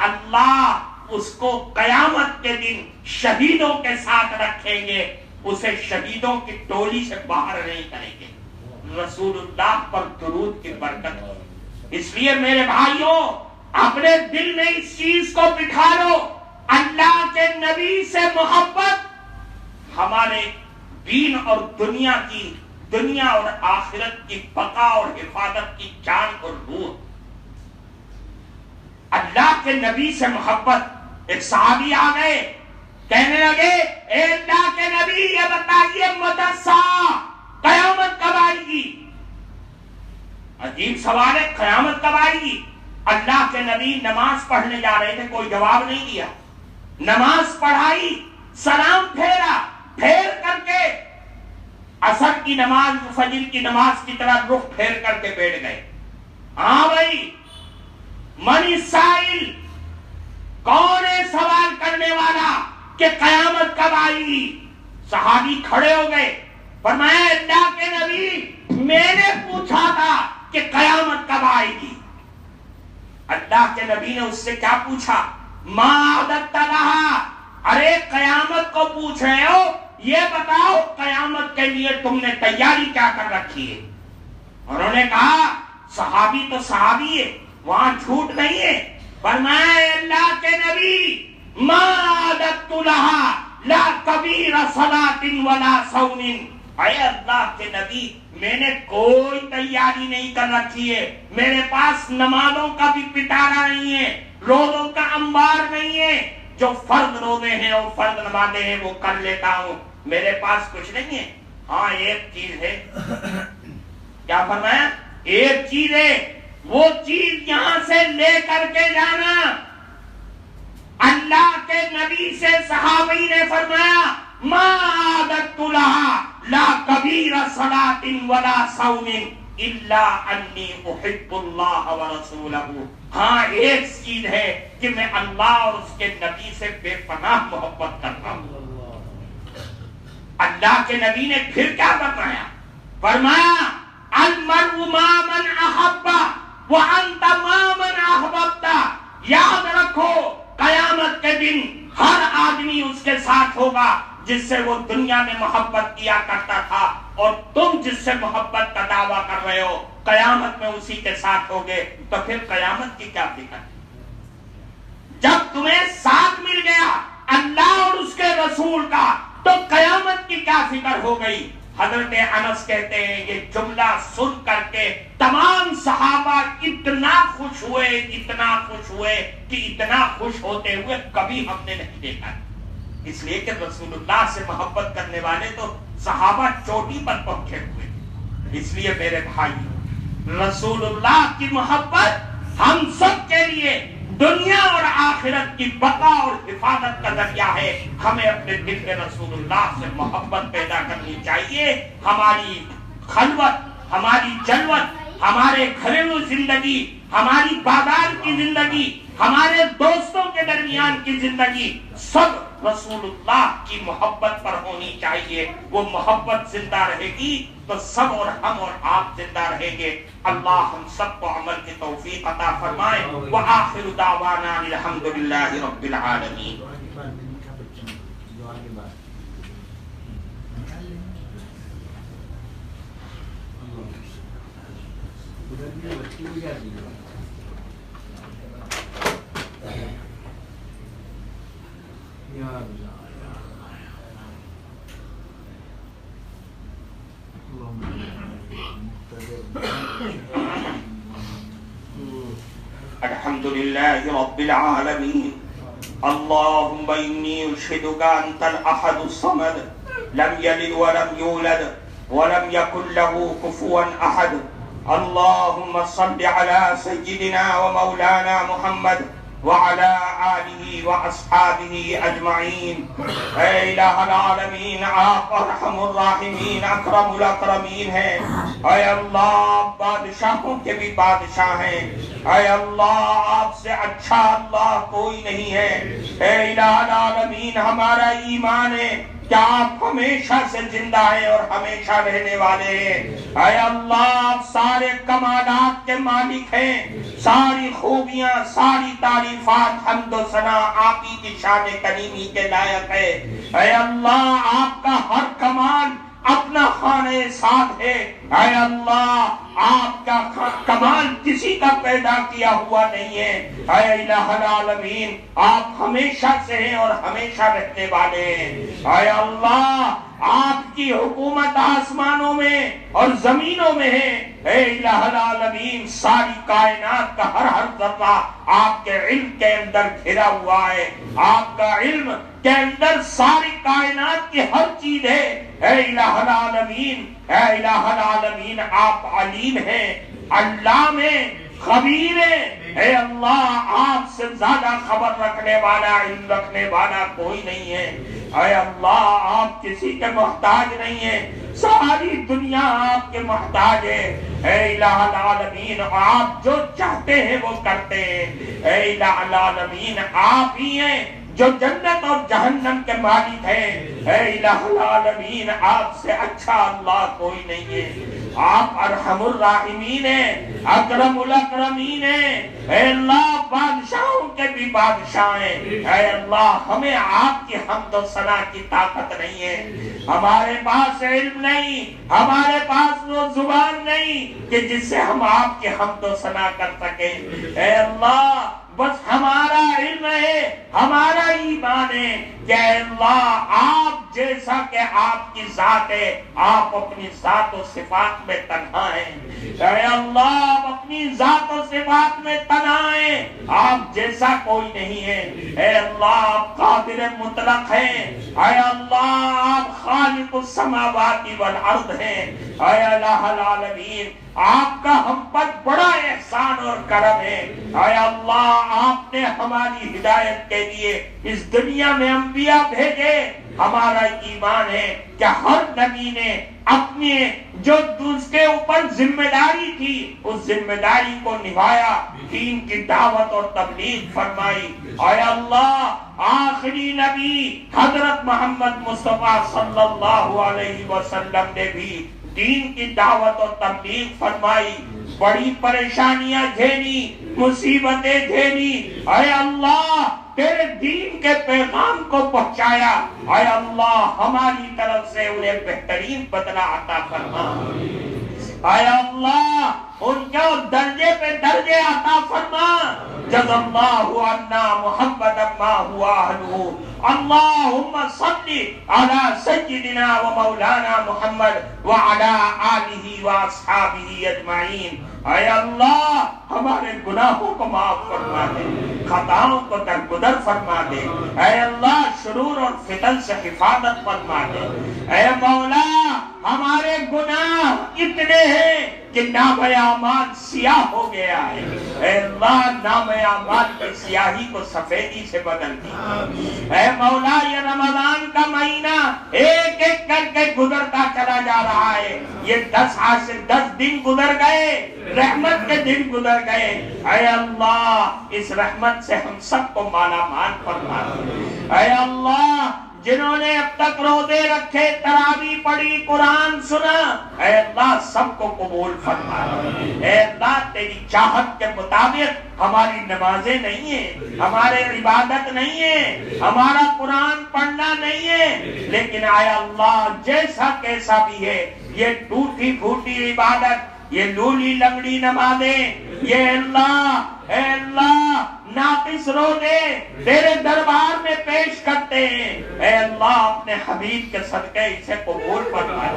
اللہ اس کو قیامت کے دن شہیدوں کے ساتھ رکھیں گے، اسے شہیدوں کی ٹولی سے باہر نہیں کریں گے. رسول اللہ پر درود کی برکت ہو. اس لیے میرے بھائیوں اپنے دل میں اس چیز کو بٹھا لو، اللہ کے نبی سے محبت ہمارے دین اور دنیا اور آخرت کی بقا اور حفاظت کی جان اور روح. اللہ کے نبی سے محبت. ایک صحابی آ گئے، کہنے لگے اے اللہ کے نبی یہ بتائیے متی الساعہ، قیامت کب آئے گی؟ عجیب سوال ہے، قیامت کب آئے گی؟ اللہ کے نبی نماز پڑھنے جا رہے تھے، کوئی جواب نہیں دیا. نماز پڑھائی، سلام پھیرا، پھیر کر کے عصر کی نماز، فجر کی نماز کی طرح رخ پھیر کر کے بیٹھ گئے. ہاں بھائی، من السائل، کون ہے سوال کرنے والا کہ قیامت کب آئے گی؟ صحابی کھڑے ہو گئے، فرمایا اللہ کے نبی میں نے پوچھا تھا کہ قیامت کب آئے گی. اللہ کے نبی نے اس سے کیا پوچھا؟ ما عددت لہا. ارے قیامت کو پوچھ رہے ہو، یہ بتاؤ قیامت کے لیے تم نے تیاری کیا کر رکھی ہے؟ انہوں نے کہا صحابی تو صحابی ہے، وہاں جھوٹ نہیں ہے. فرمایا اللہ کے نبی ما عددت لہا لا کبیر صلاۃ ولا صوم. اے اللہ کے نبی میں نے کوئی تیاری نہیں کر رکھی ہے، میرے پاس نمازوں کا بھی پٹارا نہیں ہے، روزوں کا انبار نہیں ہے. جو فرض روزے ہیں اور فرض نمازیں ہیں وہ کر لیتا ہوں، میرے پاس کچھ نہیں ہے. ہاں ایک چیز ہے. کیا فرمایا؟ ایک چیز ہے، وہ چیز یہاں سے لے کر کے جانا. اللہ کے نبی سے صحابی نے فرمایا ما عددت لہا لا کبیر صلاۃ ولا صوم الا انی احب اللہ ورسولہ. ہاں ایک چیز ہے کہ میں اللہ اور اس کے نبی سے بے پناہ محبت کرتا ہوں. اللہ کے نبی نے پھر کیا فرمایا؟ فرمایا المرء ما من احب وانت ما من احببت. یاد رکھو قیامت کے دن ہر آدمی اس کے ساتھ ہوگا جس سے وہ دنیا میں محبت کیا کرتا تھا، اور تم جس سے محبت کا دعویٰ کر رہے ہو قیامت میں اسی کے ساتھ ہوگے. تو پھر قیامت کی کیا فکر؟ جب تمہیں ساتھ مل گیا اللہ اور اس کے رسول کا تو قیامت کی کیا فکر ہو گئی؟ حضرت انس کہتے ہیں یہ جملہ سن کر کے تمام صحابہ اتنا خوش ہوئے کہ اتنا خوش ہوتے ہوئے کبھی ہم نے نہیں دیکھا. اس لیے کہ رسول اللہ سے محبت کرنے والے تو صحابہ چوٹی پر پہنچے ہوئے. اس لیے میرے بھائی رسول اللہ کی محبت ہم سب کے لیے دنیا اور آخرت کی بقا اور حفاظت کا ذریعہ ہے. ہمیں اپنے دل میں رسول اللہ سے محبت پیدا کرنی چاہیے. ہماری خلوت، ہماری جلوت، ہمارے گھریلو زندگی، ہماری بازار کی زندگی، ہمارے دوستوں کے درمیان کی زندگی سب رسول اللہ کی محبت پر ہونی چاہیے. وہ محبت زندہ رہے گی تو سب اور ہم اور آپ زندہ رہیں گے. اللہ ہم سب کو عمل کی توفیق عطا فرمائے. وآخر دعوانا الحمدللہ رب العالمین. الحمد لله رب العالمين اللهم إني أشهدك أنت الأحد الصمد لم يلد ولم يولد ولم يكن له كفوا أحد اللهم صل على سيدنا ومولانا محمد وعلى آلہ وأصحابہ اجمعین۔ اے الہ العالمین، آپ ارحم الراحمین اکرم الاکرمین ہیں۔ اے اللہ، بادشاہوں کے بھی بادشاہ ہیں۔ اے اللہ، آپ سے اچھا اللہ کوئی نہیں ہے۔ اے الہ العالمین، ہمارا ایمان ہے کہ آپ ہمیشہ سے زندہ ہیں اور ہمیشہ رہنے والے ہیں۔ اے اللہ، آپ سارے کمالات کے مالک ہیں، ساری خوبیاں، ساری تعریفات، حمد و ثنا آپ ہی کی شان کریمی کے لائق ہے۔ اے اللہ، آپ کا ہر کمال اپنا خانہ ساتھ ہے۔ اے اللہ، آپ کا کمال کسی کا پیدا کیا ہوا نہیں ہے۔ اے الہ العالمین، آپ ہمیشہ سے ہیں اور ہمیشہ رہنے والے ہیں۔ اے اللہ، آپ کی حکومت آسمانوں میں اور زمینوں میں ہے۔ اے الہ العالمین، ساری کائنات کا ہر ذرہ آپ کے علم کے اندر گھرا ہوا ہے۔ آپ کا علم کے اندر ساری کائنات کی ہر چیز ہے۔ اے الہ العالمین، اے الہ العالمین، آپ علیم ہیں، علام ہیں، خبیر ہیں۔ اے اللہ، آپ سے زیادہ خبر رکھنے والا، علم رکھنے والا کوئی نہیں ہے۔ اے اللہ، آپ کسی کے محتاج نہیں ہیں، ساری دنیا آپ کے محتاج ہے۔ اے الہ العالمین، آپ جو چاہتے ہیں وہ کرتے ہیں۔ اے الہ العالمین، آپ ہی ہیں جو جنت اور جہنم کے مالک ہیں۔ اے الہ العالمین، آپ سے اچھا اللہ کوئی نہیں ہے۔ آپ ارحم الراحمین ہیں، اکرم الاکرمین ہیں۔ اے اللہ، بادشاہوں کے بھی بادشاہ ہیں۔ اے اللہ، ہمیں آپ کی حمد و ثنا کی طاقت نہیں ہے، ہمارے پاس علم نہیں، ہمارے پاس وہ زبان نہیں کہ جس سے ہم آپ کی حمد و ثنا کر سکیں۔ اے اللہ، بس ہمارا علم ہے، ہمارا ایمان ہے کہ اے اللہ، آپ جیسا کہ آپ کی ذات ہے، آپ اپنی ذات و صفات میں تنہا ہیں۔ اے اللہ، آپ اپنی ذات و صفات میں تنہا ہیں، آپ جیسا کوئی نہیں ہے۔ اے اللہ، آپ قادر مطلق ہیں۔ اے اللہ، آپ خالق السماوات والارض ہیں۔ اے الہ العالمین، آپ کا ہم پر بڑا احسان اور کرم ہے۔ اے اللہ، آپ نے ہماری ہدایت کے لیے اس دنیا میں انبیاء بھیجے۔ ہمارا ایمان ہے کہ ہر نبی نے اپنے جو اس کے اوپر ذمہ داری تھی اس ذمہ داری کو نبھایا، دین کی دعوت اور تبلیغ فرمائی۔ اے اللہ، آخری نبی حضرت محمد مصطفیٰ صلی اللہ علیہ وسلم نے بھی دین کی دعوت اور تبلیغ فرمائی، بڑی پریشانیاں جھیلی، مصیبتیں جھیلی۔ اے اللہ، تیرے دین کے پیغام کو پہنچایا۔ اے اللہ، ہماری طرف سے انہیں بہترین بدلہ عطا فرما۔ اے اللہ، ان کو درجے پہ درجے عطا فرما۔ جزا اللہ عنا محمد ما هو اہلہ۔ اللہم صلی علی سیدنا و مولانا محمد وعلی آلہ و اصحابہ اجمعین۔ اے اللہ، ہمارے گناہوں کو معاف فرما دے، خطاؤں کو درگزر فرما دے۔ اے اللہ، شرور اور فتن سے حفاظت فرما دے۔ اے مولا، ہمارے گناہ اتنے ہیں کہ نام اعمال سیاہ ہو گیا ہے۔ اے اللہ، نام اعمال کی سیاہی کو سفیدی سے بدل دی۔ اے مولا، یہ رمضان کا مہینہ ایک ایک کر کے گزرتا چلا جا رہا ہے۔ یہ 10 دن گزر گئے، رحمت کے دن گزر گئے۔ اے اللہ، اس رحمت سے ہم سب کو مالا مال فرما دے۔ اے اللہ، جنہوں نے اب تک روزے رکھے، تراویح پڑھی، قرآن سنا، اے اللہ سب کو قبول فرما۔ اے اللہ، تیری چاہت کے مطابق ہماری نمازیں نہیں ہیں، ہمارے عبادت نہیں ہے، ہمارا قرآن پڑھنا نہیں ہے، لیکن اے اللہ جیسا کیسا بھی ہے یہ ٹوٹی پھوٹی عبادت، یہ لولی لنگڑی نمازیں، یہ اے اللہ ناقص روزے تیرے دربار میں پیش کرتے ہیں، اے اللہ اپنے حبیب کے صدقے اسے قبول فرما۔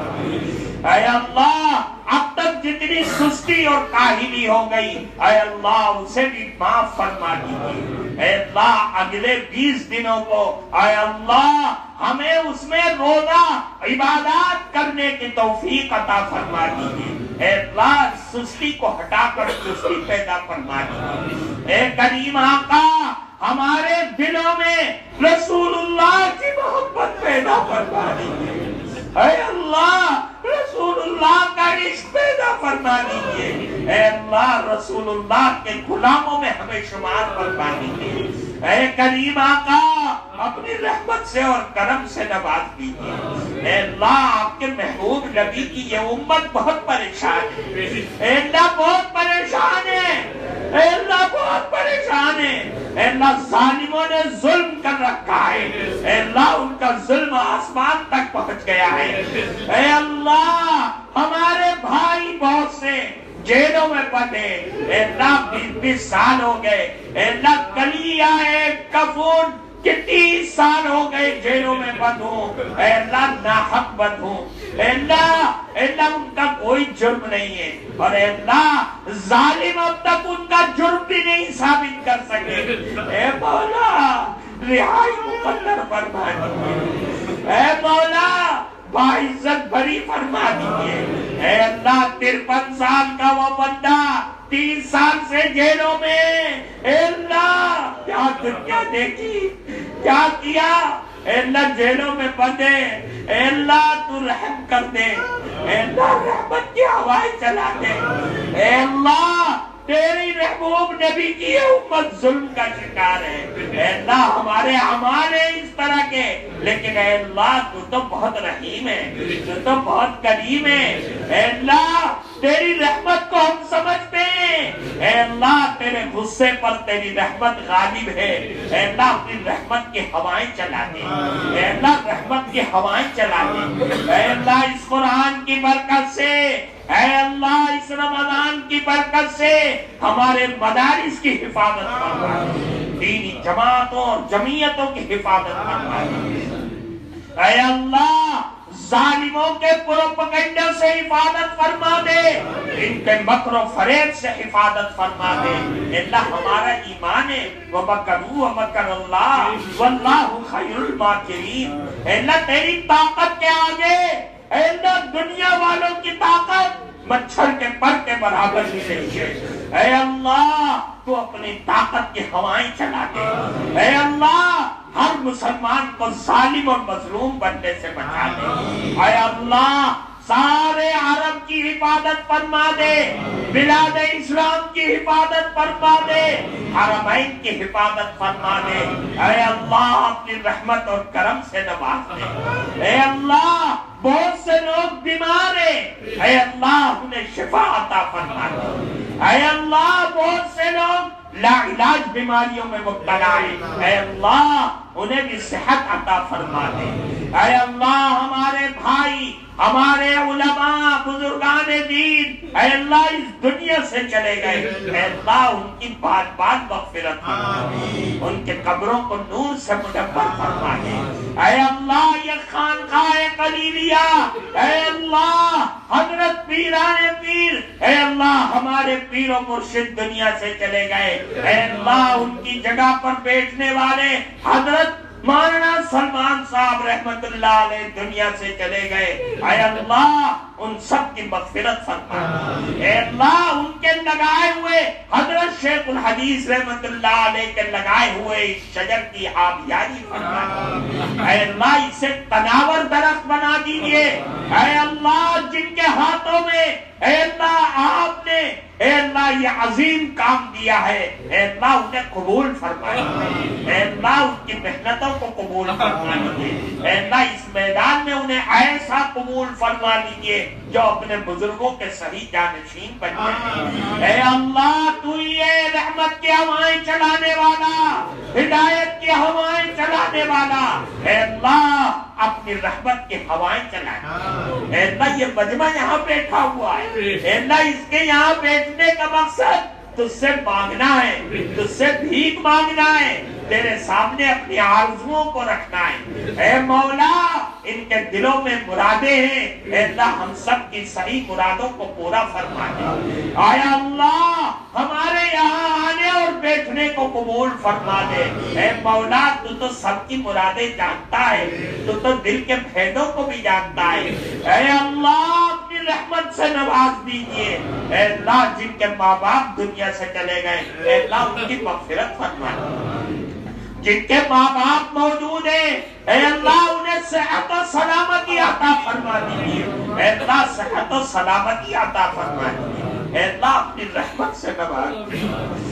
اے اللہ اب تک جتنی سستی اور کاہلی ہو گئی اے اللہ اسے بھی معاف فرما دیجیے۔ اے اللہ اگلے 20 دنوں کو اے اللہ ہمیں اس میں روزہ عبادات کرنے کی توفیق عطا فرما دیجیے۔ اے اللہ سستی کو ہٹا کر چستی پیدا فرما دیجیے۔ اے کریم آقا ہمارے دلوں میں رسول اللہ کی محبت پیدا فرما دیجیے۔ اے اللہ رسول اللہ کا عشق پیدا فرما دیجیے۔ اے اللہ رسول اللہ کے غلاموں میں ہمیں شمار فرما دیجیے۔ اے کریم آقا اپنی رحمت سے اور کرم سے نواز دیجیے۔ اے اللہ آپ کے محبوب نبی کی یہ امت بہت پریشان ہے، اے اللہ بہت پریشان ہے، اے اللہ بہت پریشان ہے۔ اے اللہ ظالموں نے ظلم کر رکھا ہے، اے اللہ ان کا ظلم آسمان تک پہنچ گیا ہے۔ اے اللہ ہمارے بھائی بہت سے جیلوں میں بندے، اے اللہ 20 سال ہو گئے، اے اللہ کلی آئے کفون کہ 30 سال ہو گئے جیلوں میں بند ہوں، اے اللہ ناحق بند ہوں، اے اللہ ان کا کوئی جرم نہیں ہے، اور اے اللہ ظالم اب تک ان کا جرم بھی نہیں ثابت کر سکے۔ اے مولا رہائی مقدر فرما دیجیے، اے مولا باعزت بری فرما دیجیے۔ اے اللہ 53 سال کا وہ بندہ 3 سال سے جیلوں میں، اے اللہ کیا دنیا دیکھی، کیا کیا، اے اللہ جیلوں میں بندے، اے اللہ تو رحم کر دے، اے اللہ رحمت کی ہوائیں چلا دے۔ اے اللہ تیری محبوب نبی کی یہ امت ظلم کا شکار ہے، اے اللہ ہمارے اعمال ہیں اس طرح کے، لیکن اے اللہ تو تو بہت رحیم ہے، تو تو بہت کریم ہے۔ اے اللہ تیری رحمت کو ہم سمجھتے ہیں، اے اللہ تیرے غصے پر تیری رحمت غالب ہے، اے اللہ اپنی رحمت کی ہوائیں چلا دے، اے اللہ رحمت کی ہوائیں چلا دے۔ اے اللہ اس قرآن کی برکت سے، اے اللہ اس رمضان کی برکت سے ہمارے مدارس کی حفاظت فرما دے، دینی جماعتوں اور جمعیتوں کی حفاظت فرما دے۔ اے اللہ ظالموں کے پروپیگنڈا سے حفاظت فرما دے، ان کے مکر و فریب سے حفاظت فرما دے۔ اے اللہ ہمارا ایمان ہے وَمَكَرُوا وَمَكَرَ اللَّهُ وَاللَّهُ خَيْرُ الْمَاكِرِينَ۔ اے اللہ تیری طاقت کے آگے، اے اللہ دنیا والوں کی طاقت مچھر کے پر کے برابر بھی نہیں ہے۔ اے اللہ تو اپنی طاقت کی ہوائیں چلا دے، اے اللہ ہر مسلمان کو ظالم اور مظلوم بننے سے بچا دے۔ اے اللہ سارے عرب کی حفاظت فرما دے، بلاد اسلام کی حفاظت فرما دے، حرمین کی حفاظت فرما دے۔ اے اللہ اپنی رحمت اور کرم سے نواز دے۔ اے اللہ بہت سے لوگ بیمار ہیں، اے اللہ انہیں شفا عطا فرما دے۔ اے اللہ بہت سے لوگ لا علاج بیماریوں میں مبتلا ہیں، اے اللہ انہیں بھی صحت عطا فرما دے۔ اے اللہ ہمارے بھائی، ہمارے علماء، بزرگان دین اے اللہ اس دنیا سے چلے گئے، اے اللہ ان کی بات بات مغفرت فرما دے، ان کے قبروں کو نور سے منور فرما دے۔ اے اللہ یہ خانقاہ قلیلیہ، اے اللہ حضرت پیران پیر، اے اللہ ہمارے پیر و مرشد دنیا سے چلے گئے، اے اللہ ان کی جگہ پر بیٹھنے والے حضرت مولانا سلمان صاحب رحمت اللہ علیہ دنیا سے چلے گئے، اے اللہ ان سب کی مغفرت فرما، اے اللہ ان کے لگائے ہوئے حضرت شیخ الحدیث رحمت اللہ علیہ کے لگائے ہوئے اس شجر کی آبیاری فرما، اے اللہ اسے تناور درخت بنا دیجئے، اے اللہ جن کے ہاتھوں میں اے اللہ آپ نے اے اللہ یہ عظیم کام دیا ہے، اے اللہ انہیں قبول فرمائے، اے اللہ ان کی محنتوں کو قبول فرما لیجیے، اے اللہ اس میدان میں انہیں ایسا قبول فرما لیجیے جو اپنے بزرگوں کے صحیح جانشین بن جائے۔ اے اللہ تو یہ رحمت کی ہوائیں چلانے والا، ہدایت کی ہوائیں چلانے والا، اے اللہ اپنی اپنی رحمت کی ہوائیں چلائے. اے اللہ یہ مجمع یہاں بیٹھا ہوا ہے, اے اللہ اس کے یہاں بیٹھنے کا مقصد تجھ سے مانگنا ہے, تجھ سے بھیک مانگنا ہے, تیرے سامنے اپنی آرزوؤں کو رکھنا ہے. اے مولا ان کے دلوں میں مرادیں ہیں, اے اللہ ہم سب کی صحیح مرادوں کو پورا فرما دے. آیا اللہ ہمارے یہاں آنے اور بیٹھنے کو قبول فرما دے. اے مولا تو تو سب کی مرادیں جانتا ہے, تو تو دل کے بھیدوں کو بھی جانتا ہے. اے اللہ اپنی رحمت سے نواز دیجئے. اے اللہ جن کے ماں باپ دنیا سے چلے گئے, اے اللہ ان کی مغفرت فرما دے. جن کے ماں باپ موجود ہیں, اے اللہ انہیں صحت و سلامتی عطا فرما دیجیے. اے اللہ صحت و سلامتی عطا فرما دیجیے. اے اللہ اپنی رحمت سے نواز دیجیے.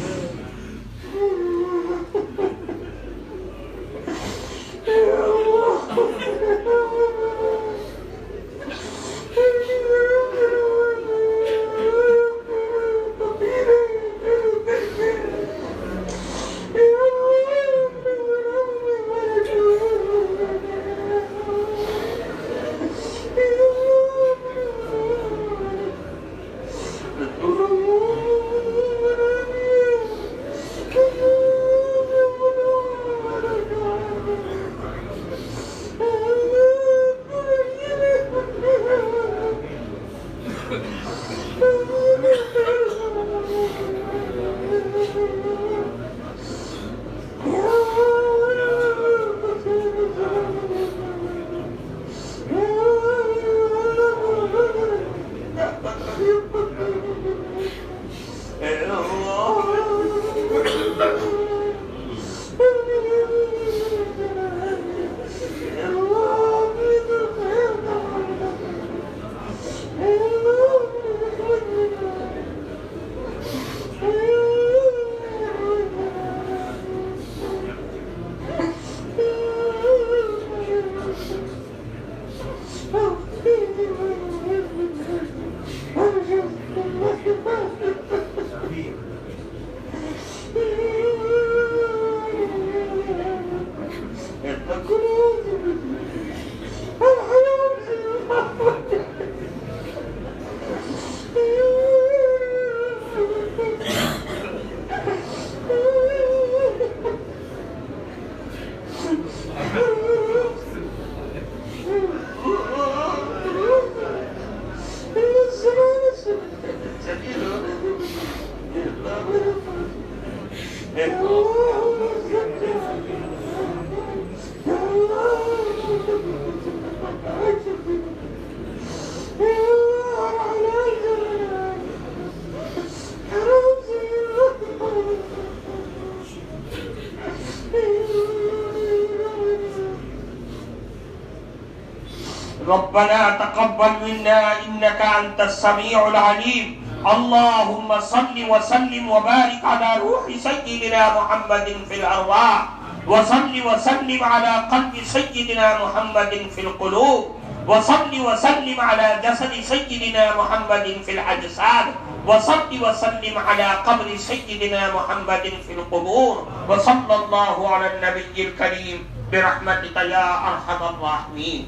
ربنا تقبل منا إنك أنت السميع العليم. اللهم صل وسلم وبارك على روح سيدنا محمد في الأرواح, وصل وسلم على قلب سيدنا محمد في القلوب, وصل وسلم على جسد سيدنا محمد في الأجساد, وصل وسلم على قبر سيدنا محمد في القبور, وصلى الله على النبي الكريم برحمتك يا أرحم الراحمين.